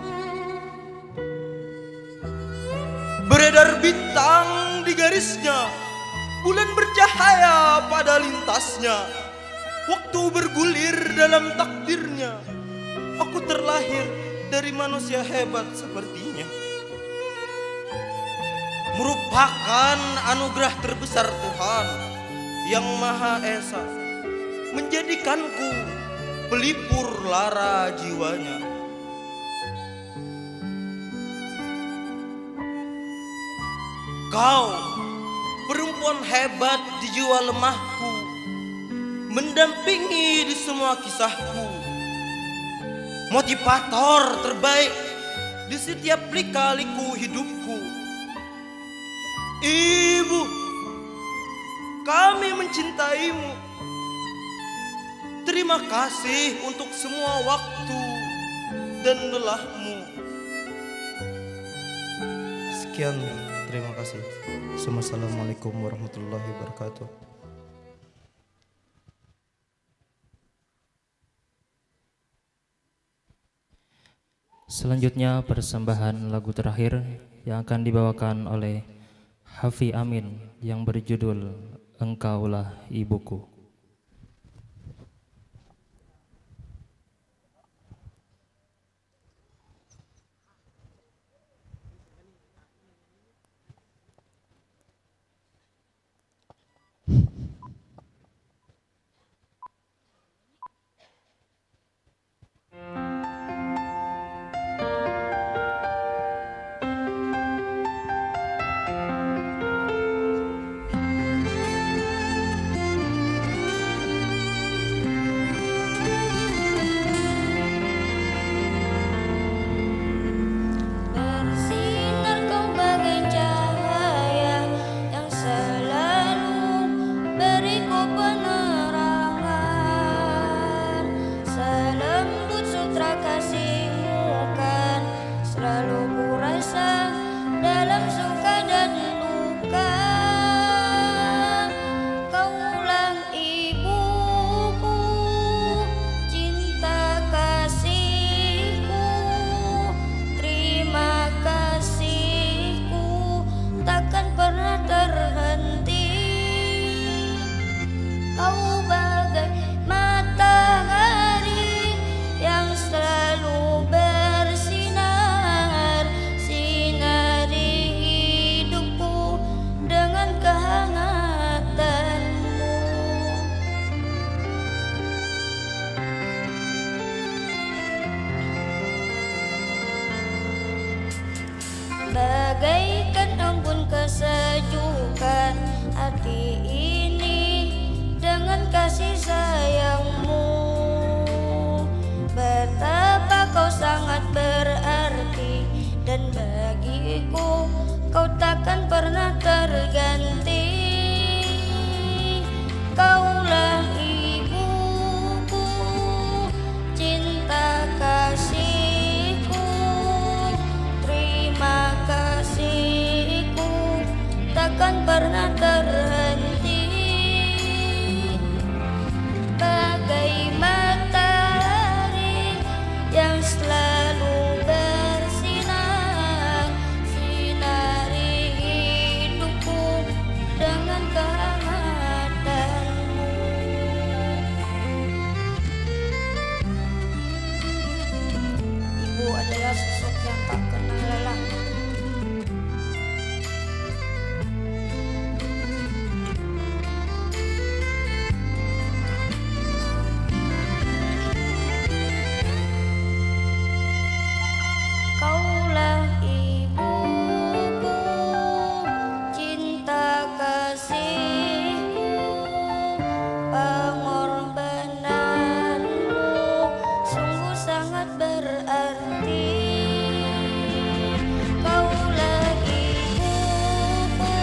Beredar bintang di garisnya, bulan bercahaya pada lintasnya. Waktu bergulir dalam takdirnya, aku terlahir dari manusia hebat sepertinya. Merupakan anugerah terbesar Tuhan yang Maha Esa, menjadikanku pelipur lara jiwanya. Kau perempuan hebat di jiwa lemahku, mendampingi di semua kisahku. motivator terbaik di setiap lika-liku hidupku. Ibu, kami mencintaimu. Terima kasih untuk semua waktu dan lelahmu. Sekian, terima kasih. Assalamualaikum warahmatullahi wabarakatuh. Selanjutnya persembahan lagu terakhir yang akan dibawakan oleh Hafi Amin yang berjudul Engkaulah Ibuku. Bagaikan embun kesejukan hati ini dengan kasih sayangmu. Betapa kau sangat berarti dan bagiku kau takkan pernah terganti. Kaulah ibuku, cinta kasihku, terima kasihku takkan pernah terhenti. Bagai matahari yang selalu bersinar, sinari hidupku dengan kehangatanmu. Ibu adalah sosok yang tak kenal lelah. Kaulah ibuku, cinta kasihku, pengorbananmu sungguh sangat berarti. Kaulah ibuku,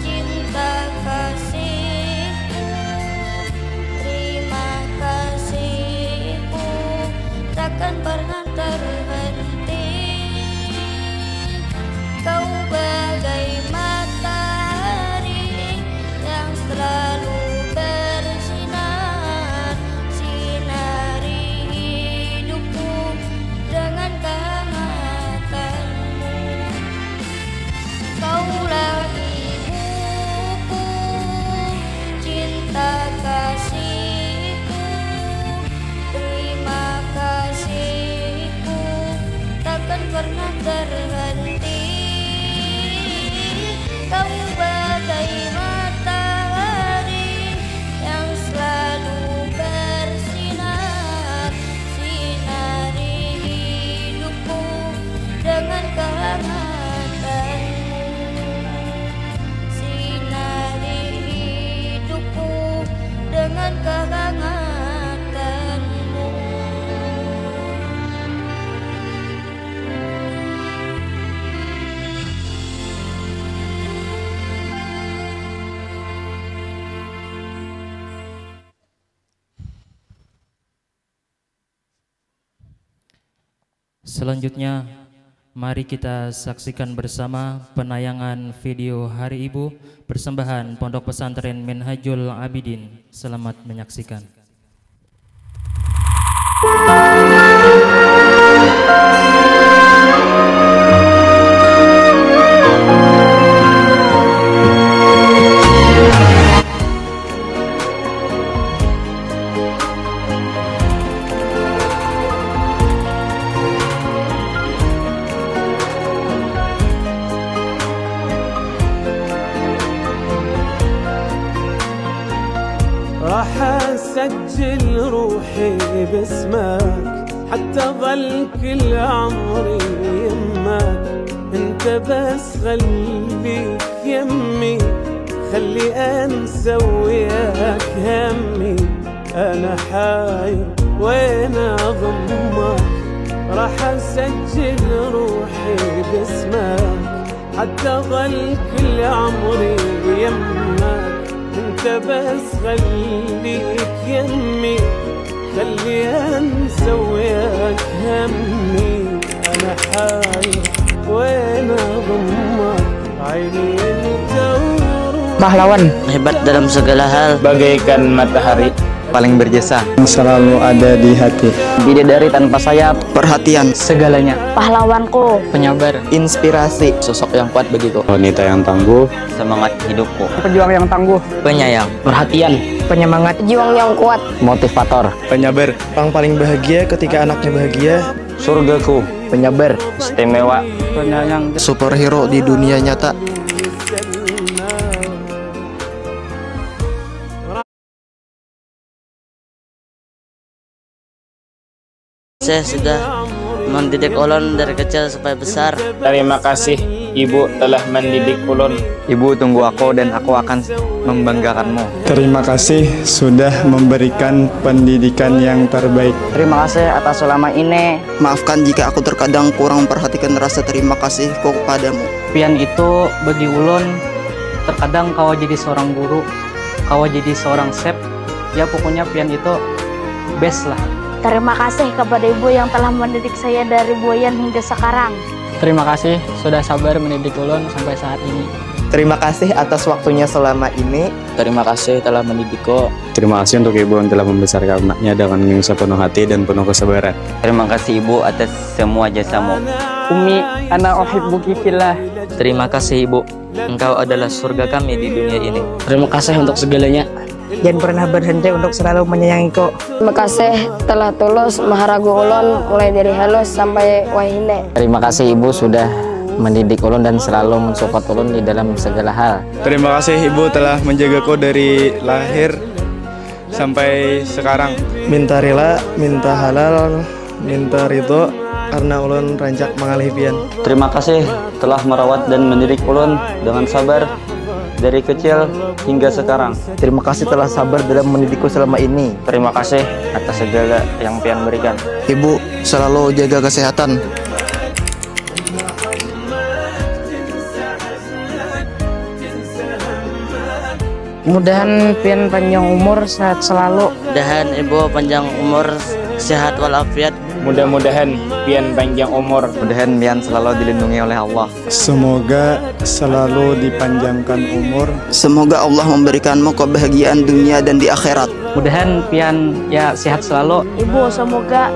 cinta kasihku, terima kasihku takkan pernah terhenti. Kau bagai matahari yang selalu bersinar, sinari hidupku dengan kehangatanmu. Kaulah ibuku, cinta kasihku, terima kasihku takkan pernah terhenti. Kau bagai matahari yang selalu bersinar, sinari hidupku dengan kehangatanmu, sinari hidupku dengan kehangatanmu. Selanjutnya, mari kita saksikan bersama penayangan video Hari Ibu persembahan Pondok Pesantren Minhajul Abidin. Selamat menyaksikan. راح اسجل روحي باسمك حتى ظل كل عمري يمك، انت بس خليك يمي، خلي انسى وياك همي، انا حاير وين اضمك. راح اسجل روحي باسمك حتى ظل كل عمري يمك، انت بس خليك يمي، خلي انسى وياك همي، انا حاير وين اضمك، عيني انت pahlawan hebat dalam segala hal, bagaikan matahari paling berjasa, selalu ada di hati, bidadari tanpa sayap, perhatian segalanya, pahlawanku, penyabar, inspirasi, sosok yang kuat bagiku, wanita yang tangguh, semangat hidupku, pejuang yang tangguh, penyayang, perhatian, penyemangat, pejuang yang kuat, motivator, penyabar, orang paling bahagia ketika anaknya bahagia, surgaku, penyabar, istimewa, penyayang, superhero di dunia nyata. Saya sudah mendidik ulun dari kecil sampai besar. Terima kasih Ibu telah mendidik ulun. Ibu tunggu aku dan aku akan membanggakanmu. Terima kasih sudah memberikan pendidikan yang terbaik. Terima kasih atas selama ini. Maafkan jika aku terkadang kurang memperhatikan rasa terima kasihku kepadamu. Pian itu bagi ulun, terkadang kau jadi seorang guru, kau jadi seorang chef. Ya pokoknya pian itu best lah. Terima kasih kepada ibu yang telah mendidik saya dari buayan hingga sekarang. Terima kasih sudah sabar mendidik ulun sampai saat ini. Terima kasih atas waktunya selama ini. Terima kasih telah mendidikku. Terima kasih untuk ibu yang telah membesarkan anaknya dengan sepenuh hati dan penuh kesabaran. Terima kasih ibu atas semua jasamu. Umi, ana uhibbuki fillah. Terima kasih ibu, engkau adalah surga kami di dunia ini. Terima kasih untuk segalanya. Jangan pernah berhenti untuk selalu menyayangiku. Terima kasih telah tulus maharagu ulun mulai dari halus sampai wahine. Terima kasih ibu sudah mendidik ulun dan selalu mensupport ulun di dalam segala hal. Terima kasih ibu telah menjagaku dari lahir sampai sekarang. Minta rela, minta halal, minta ridho karena ulun rancak mengalih pian. Terima kasih telah merawat dan mendidik ulun dengan sabar dari kecil hingga sekarang. Terima kasih telah sabar dalam mendidikku selama ini. Terima kasih atas segala yang pian berikan. Ibu selalu jaga kesehatan. Mudahan pian panjang umur, sehat selalu. Mudahan ibu panjang umur, sehat walafiat. Mudah-mudahan pian panjang umur. Mudahan pian selalu dilindungi oleh Allah. Semoga selalu dipanjangkan umur. Semoga Allah memberikanmu kebahagiaan dunia dan di akhirat. Mudahan pian ya sehat selalu. Ibu semoga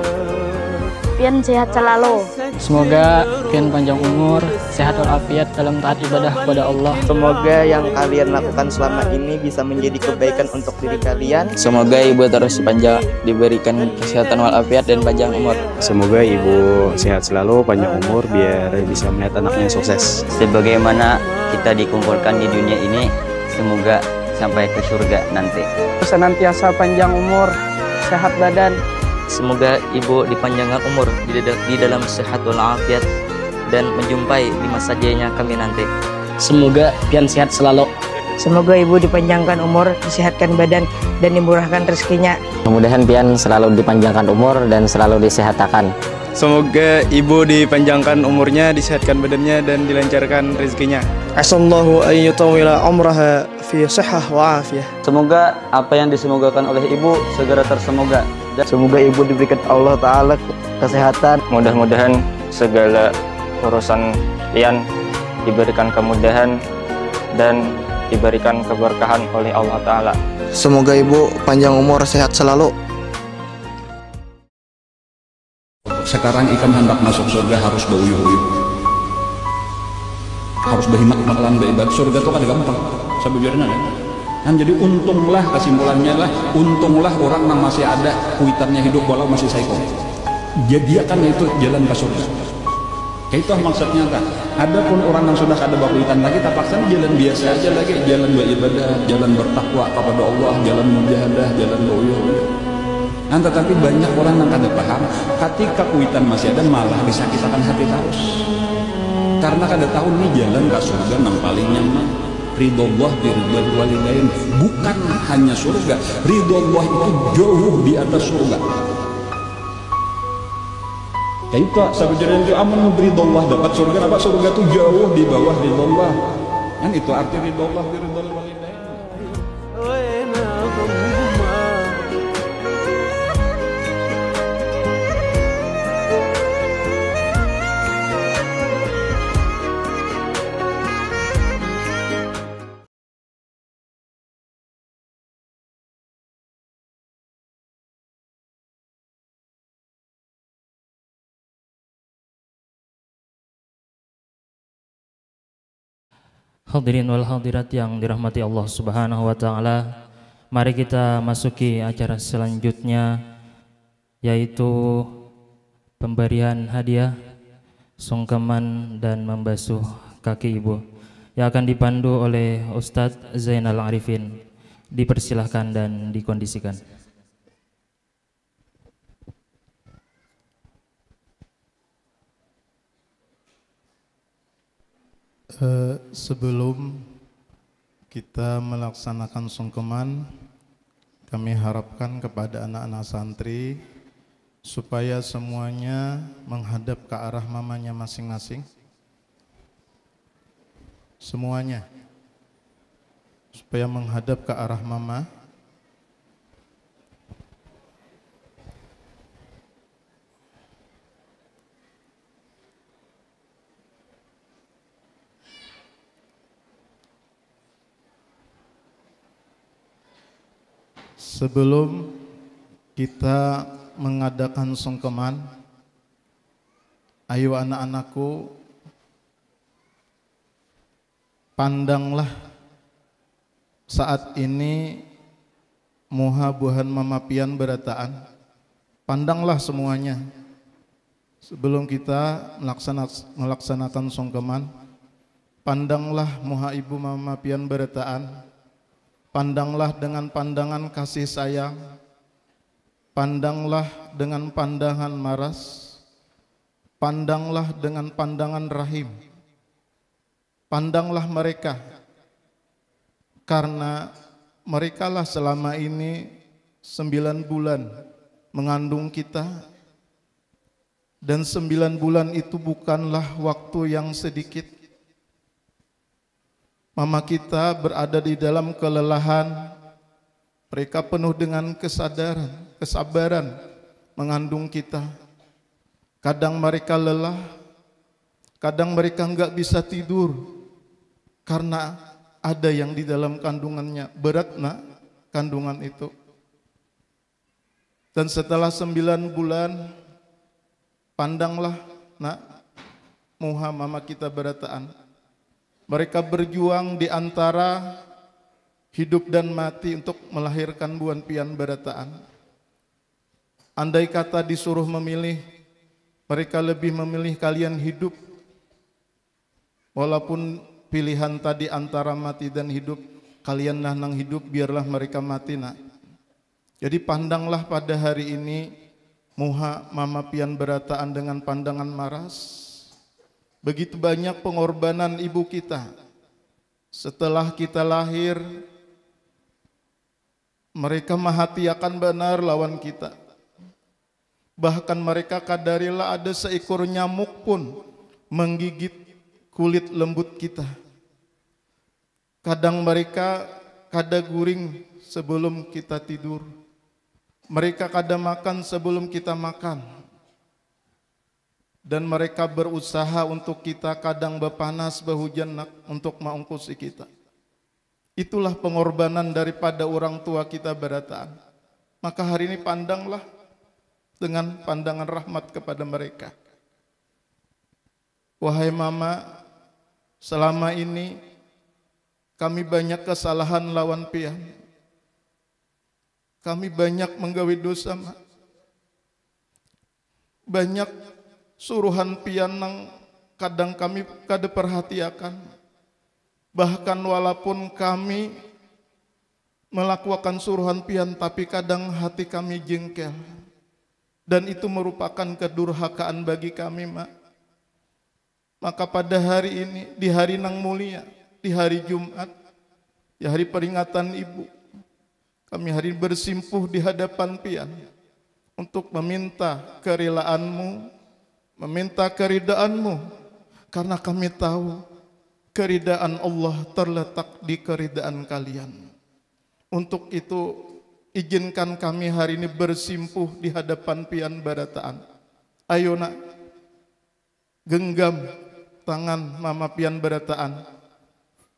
pian sehat selalu. Semoga pian panjang umur, sehat walafiat dalam taat ibadah kepada Allah. Semoga yang kalian lakukan selama ini bisa menjadi kebaikan untuk diri kalian. Semoga ibu terus diberikan kesehatan walafiat dan panjang umur. Semoga ibu sehat selalu, panjang umur biar bisa melihat anaknya sukses. Sebagaimana kita dikumpulkan di dunia ini, semoga sampai ke surga nanti. Senantiasa panjang umur, sehat badan. Semoga ibu dipanjangkan umur di dalam sehat walafiat dan menjumpai di masa jayanya kami nanti. Semoga pian sehat selalu. Semoga ibu dipanjangkan umur, disehatkan badan dan dimurahkan rezekinya. Mudah-mudahan pian selalu dipanjangkan umur dan selalu disehatkan. Semoga ibu dipanjangkan umurnya, disehatkan badannya dan dilancarkan rezekinya. Asallahu ayyutawila umraha fi sihhah wa afiyah. Semoga apa yang disemogakan oleh ibu segera tersemoga Dan semoga ibu diberikan Allah Ta'ala kesehatan. Mudah-mudahan segala urusan Ian diberikan kemudahan dan diberikan keberkahan oleh Allah Ta'ala. Semoga ibu panjang umur, sehat selalu. Sekarang Ikam hendak masuk surga harus beuyuh-uyuh, harus berhimak-himaklan beribadah. Surga itu kan gampang, sabujurna ya. Kan jadi untunglah, kesimpulannya lah, untunglah orang yang masih ada kuitannya hidup walau masih psycho. Jadikan itu jalan ke surga. Kayak itu maksudnya kan. Adapun orang yang sudah ada kuitan lagi, tak paksa jalan biasa aja lagi, jalan beribadah, jalan bertakwa kepada Allah, jalan mujahadah, jalan beuyuh-uyuh. Nah, tetapi banyak orang yang kada paham, ketika kuitan masih ada malah disakitkan hati terus. Karena kada tahu nih jalan ke surga yang paling nyaman. Ridho Allah biridhal walidain, bukan hanya surga. Ridho Allah itu jauh di atas surga. Kayak itu sabujurna itu aman ridho Allah dapat surga, apa surga itu jauh di bawah ridho Allah. Kan itu arti ridho Allah biridhal walidain. Hadirin wal hadirat yang dirahmati Allah Subhanahu wa taala, mari kita masuki acara selanjutnya, yaitu pemberian hadiah, sungkeman dan membasuh kaki ibu, yang akan dipandu oleh Ustadz Zainal Arifin. Dipersilahkan dan dikondisikan. Sebelum kita melaksanakan sungkeman, kami harapkan kepada anak-anak santri supaya semuanya menghadap ke arah mamanya masing-masing. Semuanya supaya menghadap ke arah mama. Sebelum kita mengadakan sungkeman, ayo anak-anakku, pandanglah saat ini muha buhan mama pian berataan. Pandanglah semuanya. Sebelum kita melaksanakan sungkeman, pandanglah muha ibu mama pian berataan. Pandanglah dengan pandangan kasih sayang, pandanglah dengan pandangan maras, pandanglah dengan pandangan rahim. Pandanglah mereka, karena merekalah selama ini 9 bulan mengandung kita, dan 9 bulan itu bukanlah waktu yang sedikit. Mama kita berada di dalam kelelahan, mereka penuh dengan kesabaran mengandung kita. Kadang mereka lelah, kadang mereka enggak bisa tidur karena ada yang di dalam kandungannya. Berat nak kandungan itu. Dan setelah 9 bulan, pandanglah nak muha mama kita berataan. Mereka berjuang di antara hidup dan mati untuk melahirkan buan pian berataan. Andai kata disuruh memilih, mereka lebih memilih kalian hidup. Walaupun pilihan tadi antara mati dan hidup, kalian nang hidup, biarlah mereka mati nak. Jadi pandanglah pada hari ini muha mama pian berataan dengan pandangan maras. Begitu banyak pengorbanan ibu kita. Setelah kita lahir, mereka mahatiakan benar lawan kita. Bahkan mereka kadarilah ada seekor nyamuk pun menggigit kulit lembut kita. Kadang mereka kada guring sebelum kita tidur. Mereka kadang makan sebelum kita makan. Dan mereka berusaha untuk kita kadang berpanas, berhujan untuk mengungkusi kita. Itulah pengorbanan daripada orang tua kita berataan. Maka hari ini pandanglah dengan pandangan rahmat kepada mereka. Wahai mama, selama ini kami banyak kesalahan lawan pian. Kami banyak menggawe dosa, mak. Banyak suruhan pian yang kadang kami kada perhatiakan. Bahkan walaupun kami melakukan suruhan pian, tapi kadang hati kami jengkel. Dan itu merupakan kedurhakaan bagi kami, mak. Maka pada hari ini, di hari nang mulia, di hari Jumat, di hari peringatan ibu, kami hari bersimpuh di hadapan pian untuk meminta kerelaanmu, meminta keridaanmu, karena kami tahu keridaan Allah terletak di keridaan kalian. Untuk itu izinkan kami hari ini bersimpuh di hadapan pian barataan. Ayo nak, genggam tangan mama pian barataan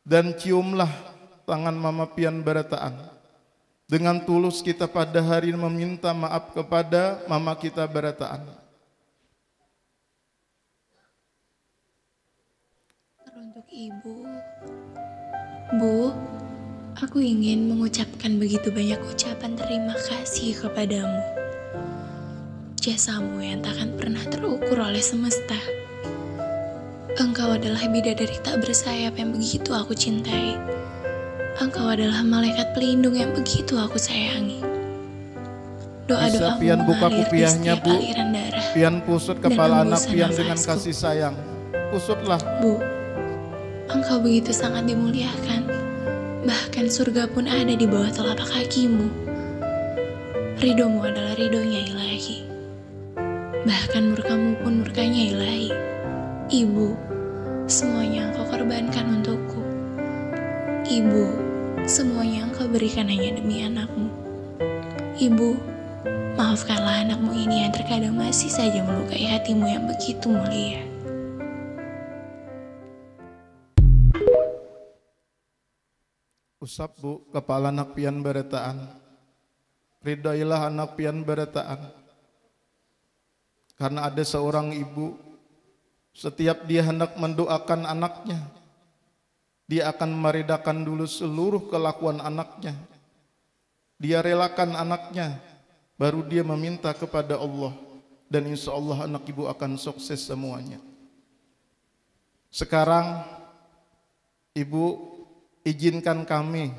dan ciumlah tangan mama pian barataan. Dengan tulus kita pada hari ini meminta maaf kepada mama kita barataan. Untuk ibu, Bu, aku ingin mengucapkan begitu banyak ucapan terima kasih kepadamu. Jasamu yang takkan pernah terukur oleh semesta. Engkau adalah bidadari tak bersayap yang begitu aku cintai. Engkau adalah malaikat pelindung yang begitu aku sayangi. Doa-doamu pian buka mengalir di kupiahnya, setiap Bu. aliran darah. Pian pusut kepala anak hembusan pian dengan nafasku. kasih sayang. Pusutlah. Bu, engkau begitu sangat dimuliakan. Bahkan surga pun ada di bawah telapak kakimu. Ridomu adalah ridonya ilahi. Bahkan murkamu pun murkanya ilahi. Ibu, semuanya engkau korbankan untukku. Ibu, semuanya engkau berikan hanya demi anakmu. Ibu, maafkanlah anakmu ini yang terkadang masih saja melukai hatimu yang begitu mulia. Usap, Bu, kepala anak pian barataan. Ridailah anak pian barataan. Karena ada seorang ibu, setiap dia hendak mendoakan anaknya, dia akan meredakan dulu seluruh kelakuan anaknya. Dia relakan anaknya, baru dia meminta kepada Allah. Dan insya Allah anak ibu akan sukses semuanya. Sekarang, ibu izinkan kami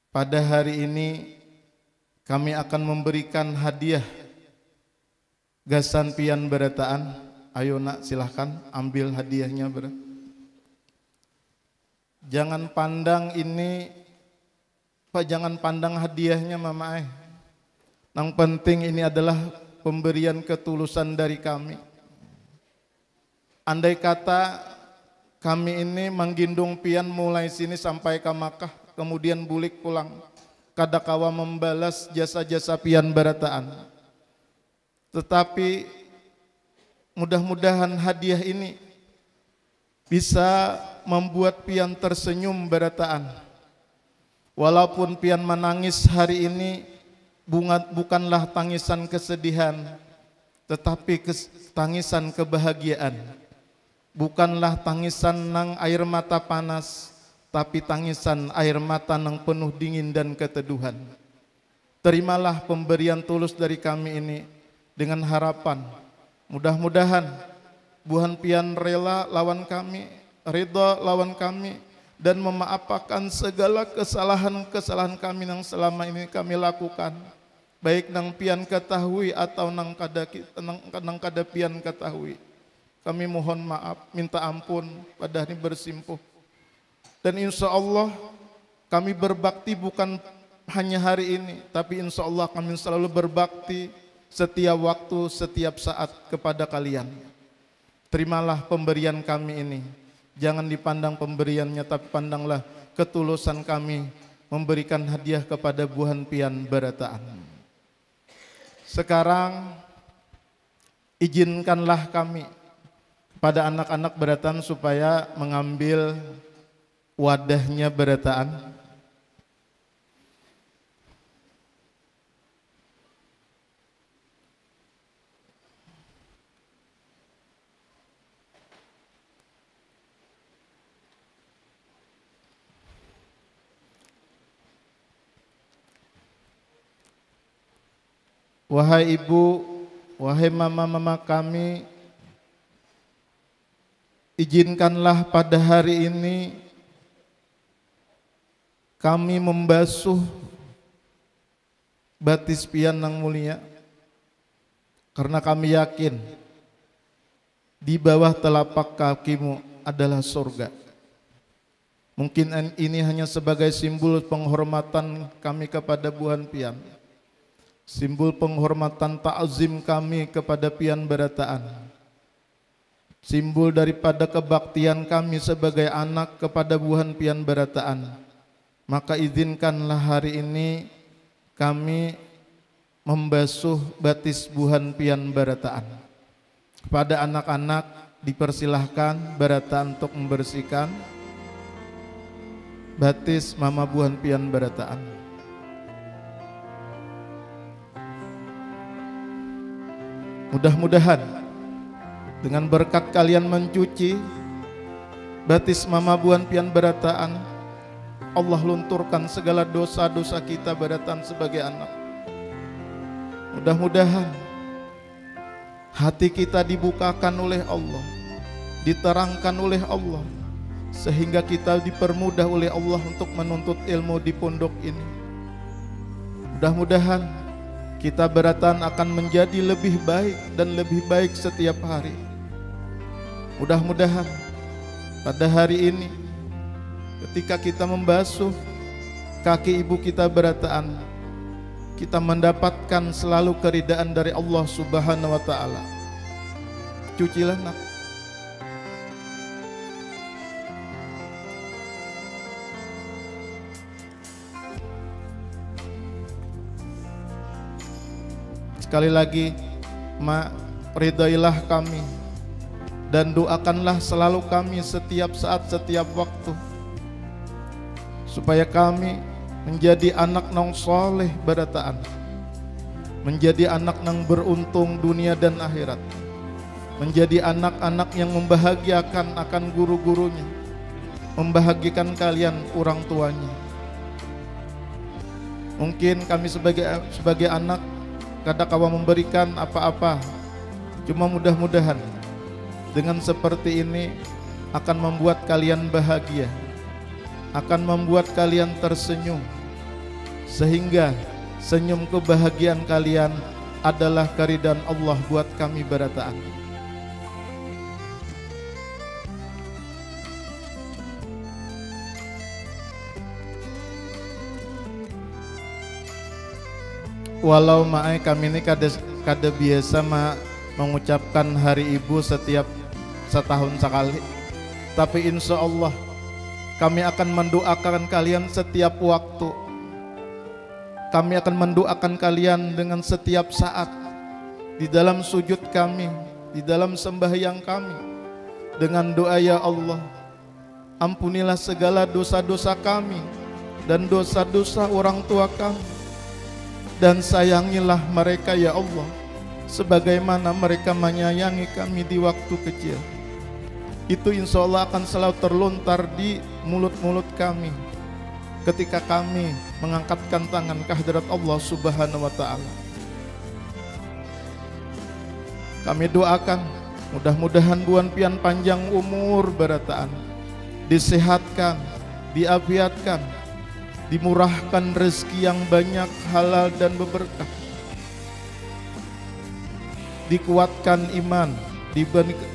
pada hari ini kami akan memberikan hadiah gasan pian barataan. Ayo nak, silahkan ambil hadiahnya. Jangan pandang ini, Pak, jangan pandang hadiahnya mama. Yang penting ini adalah pemberian ketulusan dari kami. Andai kata kami ini menggendong pian mulai sini sampai ke Makkah, kemudian bulik pulang, kadakawa membalas jasa-jasa pian barataan. Tetapi mudah-mudahan hadiah ini bisa membuat pian tersenyum barataan. Walaupun pian menangis hari ini bukanlah tangisan kesedihan, tetapi tangisan kebahagiaan. Bukanlah tangisan nang air mata panas, tapi tangisan air mata nang penuh dingin dan keteduhan. Terimalah pemberian tulus dari kami ini dengan harapan mudah-mudahan buhan pian rela lawan kami, ridha lawan kami, dan memaafkan segala kesalahan-kesalahan kami yang selama ini kami lakukan, baik nang pian ketahui atau nang kada pian ketahui. Kami mohon maaf, minta ampun pada hari bersimpuh. Dan insya Allah kami berbakti bukan hanya hari ini, tapi insya Allah kami selalu berbakti setiap waktu, setiap saat kepada kalian. Terimalah pemberian kami ini. Jangan dipandang pemberiannya, tapi pandanglah ketulusan kami memberikan hadiah kepada buhan pian barataan. Sekarang izinkanlah kami pada anak-anak berataan supaya mengambil wadahnya berataan. Wahai ibu, wahai mama-mama kami, izinkanlah pada hari ini kami membasuh batis pian yang mulia, karena kami yakin di bawah telapak kakimu adalah surga. Mungkin ini hanya sebagai simbol penghormatan kami kepada Buhan Pian, simbol penghormatan ta'zim kami kepada Pian Barataan, simbol daripada kebaktian kami sebagai anak kepada Buhan Pian Barataan. Maka izinkanlah hari ini kami membasuh batis Buhan Pian Barataan. Kepada anak-anak dipersilahkan Barataan untuk membersihkan batis Mama Buhan Pian Barataan. Mudah-mudahan dengan berkat kalian mencuci batis Mama Buhan Pian Barataan, Allah lunturkan segala dosa-dosa kita Barataan sebagai anak. Mudah-mudahan hati kita dibukakan oleh Allah, diterangkan oleh Allah, sehingga kita dipermudah oleh Allah untuk menuntut ilmu di pondok ini. Mudah-mudahan kita Barataan akan menjadi lebih baik dan lebih baik setiap hari. Mudah-mudahan pada hari ini ketika kita membasuh kaki ibu kita Barataan, kita mendapatkan selalu keridaan dari Allah Subhanahu wa taala. Cucilah nak. Sekali lagi, Mak, ridailah kami dan doakanlah selalu kami setiap saat, setiap waktu, supaya kami menjadi anak nong soleh Barataan, menjadi anak nang beruntung dunia dan akhirat, menjadi anak-anak yang membahagiakan akan guru-gurunya, membahagiakan kalian orang tuanya. Mungkin kami sebagai anak kadang kawa memberikan apa-apa, cuma mudah-mudahan dengan seperti ini akan membuat kalian bahagia, akan membuat kalian tersenyum, sehingga senyum kebahagiaan kalian adalah keridaan Allah buat kami Barataan. Walau ma'ai kami ini kada biasa mengucapkan hari ibu setiap setahun sekali, tapi insya Allah kami akan mendoakan kalian setiap waktu. Kami akan mendoakan kalian dengan setiap saat, di dalam sujud kami, di dalam sembahyang kami, dengan doa, ya Allah, ampunilah segala dosa-dosa kami dan dosa-dosa orang tua kami, dan sayangilah mereka ya Allah sebagaimana mereka menyayangi kami di waktu kecil. Itu insya Allah akan selalu terlontar di mulut-mulut kami ketika kami mengangkatkan tangan ke hadirat Allah Subhanahu wa taala. Kami doakan mudah-mudahan Buhan Pian panjang umur Barataan, disehatkan, diafiatkan, dimurahkan rezeki yang banyak, halal dan berberkah, dikuatkan iman,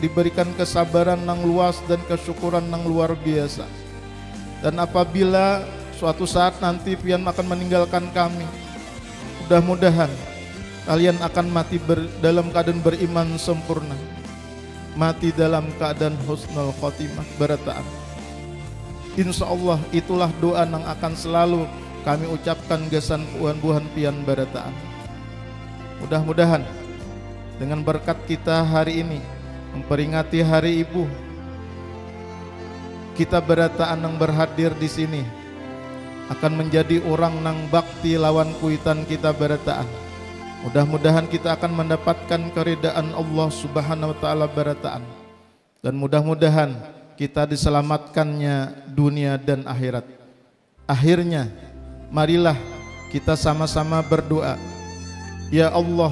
diberikan kesabaran yang luas dan kesyukuran yang luar biasa. Dan apabila suatu saat nanti Pian akan meninggalkan kami, mudah-mudahan kalian akan mati dalam keadaan beriman sempurna, mati dalam keadaan husnul khotimah Barataan. Insya Allah itulah doa yang akan selalu kami ucapkan gesan Buhan Pian Barataan. Mudah-mudahan dengan berkat kita hari ini memperingati Hari Ibu, kita berataan yang berhadir di sini akan menjadi orang nang bakti lawan kuitan kita berataan. Mudah-mudahan kita akan mendapatkan keridaan Allah Subhanahu wa taala berataan. Dan mudah-mudahan kita diselamatkannya dunia dan akhirat. Akhirnya marilah kita sama-sama berdoa. Ya Allah,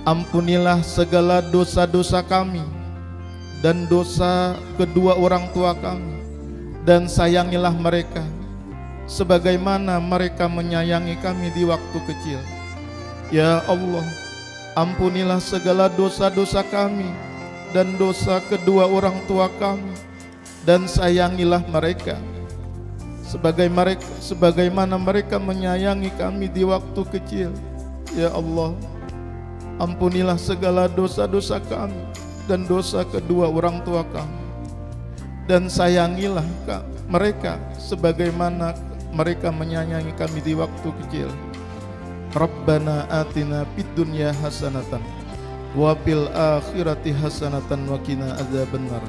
ampunilah segala dosa-dosa kami dan dosa kedua orang tua kami, dan sayangilah mereka sebagaimana mereka menyayangi kami di waktu kecil. Ya Allah, ampunilah segala dosa-dosa kami dan dosa kedua orang tua kami, dan sayangilah mereka sebagaimana mereka menyayangi kami di waktu kecil. Ya Allah, ampunilah segala dosa-dosa kami dan dosa kedua orang tua kami, dan sayangilah mereka sebagaimana mereka menyayangi kami di waktu kecil. Rabbana atina fid dunya hasanatan wa fil akhirati hasanatan wa qina adzabannar.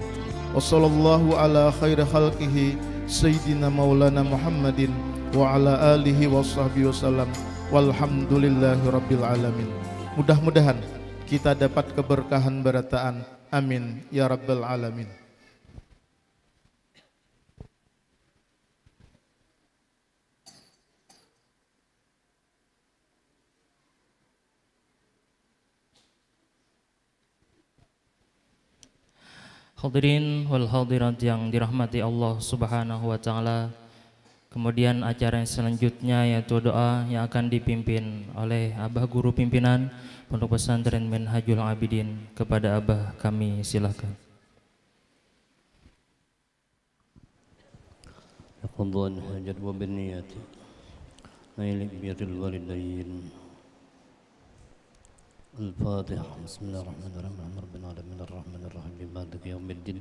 Wa sallallahu ala khairi khalqihi sayyidina maulana Muhammadin wa ala alihi wa sahbihi wasallam. Walhamdulillahi rabbil alamin. Mudah-mudahan kita dapat keberkahan berataan. Amin ya rabbal alamin. Hadirin wal hadirat yang dirahmati Allah Subhanahu wa taala. Kemudian acara yang selanjutnya yaitu doa yang akan dipimpin oleh Abah Guru Pimpinan Pondok Pesantren Minhajul Abidin. Kepada Abah kami silakan. Qadhan hajat wa binniyati nail birril walidain. Al-Fatihah. Bismillahirrahmanirrahim. Rabbil alamin arrahmanir rahim maliki yaumiddin.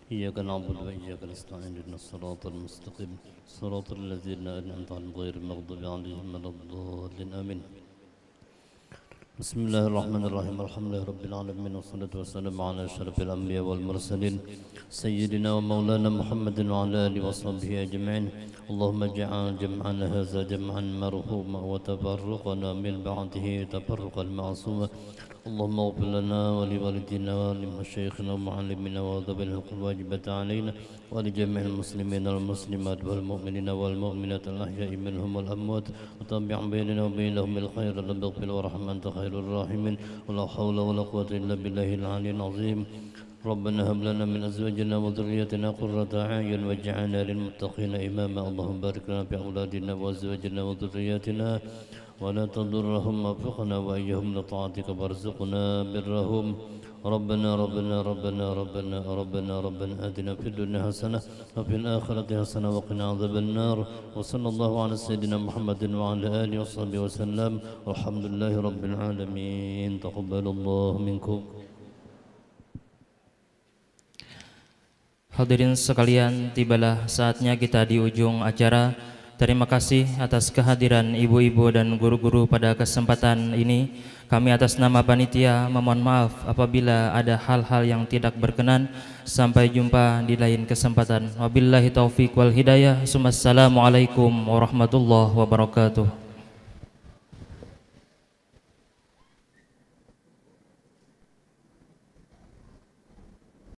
إياك نعبد وإياك نستعين اهدنا الصراط المستقيم صراط الذين أنعمت عليهم غير المغضوب عليهم ولا الضالين آمين. بسم الله الرحمن الرحيم الحمد لله رب العالمين والصلاة والسلام على أشرف الأنبياء والمرسلين سيدنا ومولانا محمد وعلى آله وصحبه أجمعين. اللهم اجعل جمعنا هذا جمعا مرحوما وتفرقنا من بعده تفرقا معصوما. اللهم اغفر لنا ولوالدينا ولمشايخنا ومعلمينا وذوي الحقوق الواجبة علينا ولجميع المسلمين والمسلمات والمؤمنين والمؤمنات الأحياء منهم والأموات وتابع بيننا وبينهم بالخير رب اغفر وارحم أنت خير الراحمين ولا حول ولا قوة إلا بالله العلي العظيم. ربنا هب لنا من أزواجنا وذريتنا قرة أعين واجعلنا للمتقين إماما. اللهم بارك لنا في أولادنا وأزواجنا وذرياتنا ولا تضرهم وفقنا وإياهم لطاعتك وارزقنا برهم. ربنا ربنا ربنا ربنا ربنا ربنا آتنا في الدنيا حسنة وفي الآخرة حسنة وقنا عذاب النار. وصلى الله على سيدنا محمد وعلى آله وصحبه وسلم والحمد لله رب العالمين. تقبل الله منكم. Hadirin sekalian, tibalah saatnya kita di ujung acara. Terima kasih atas kehadiran ibu-ibu dan guru-guru pada kesempatan ini. Kami atas nama panitia memohon maaf apabila ada hal-hal yang tidak berkenan. Sampai jumpa di lain kesempatan. Wabillahi taufiq wal hidayah. Assalamualaikum warahmatullahi wabarakatuh.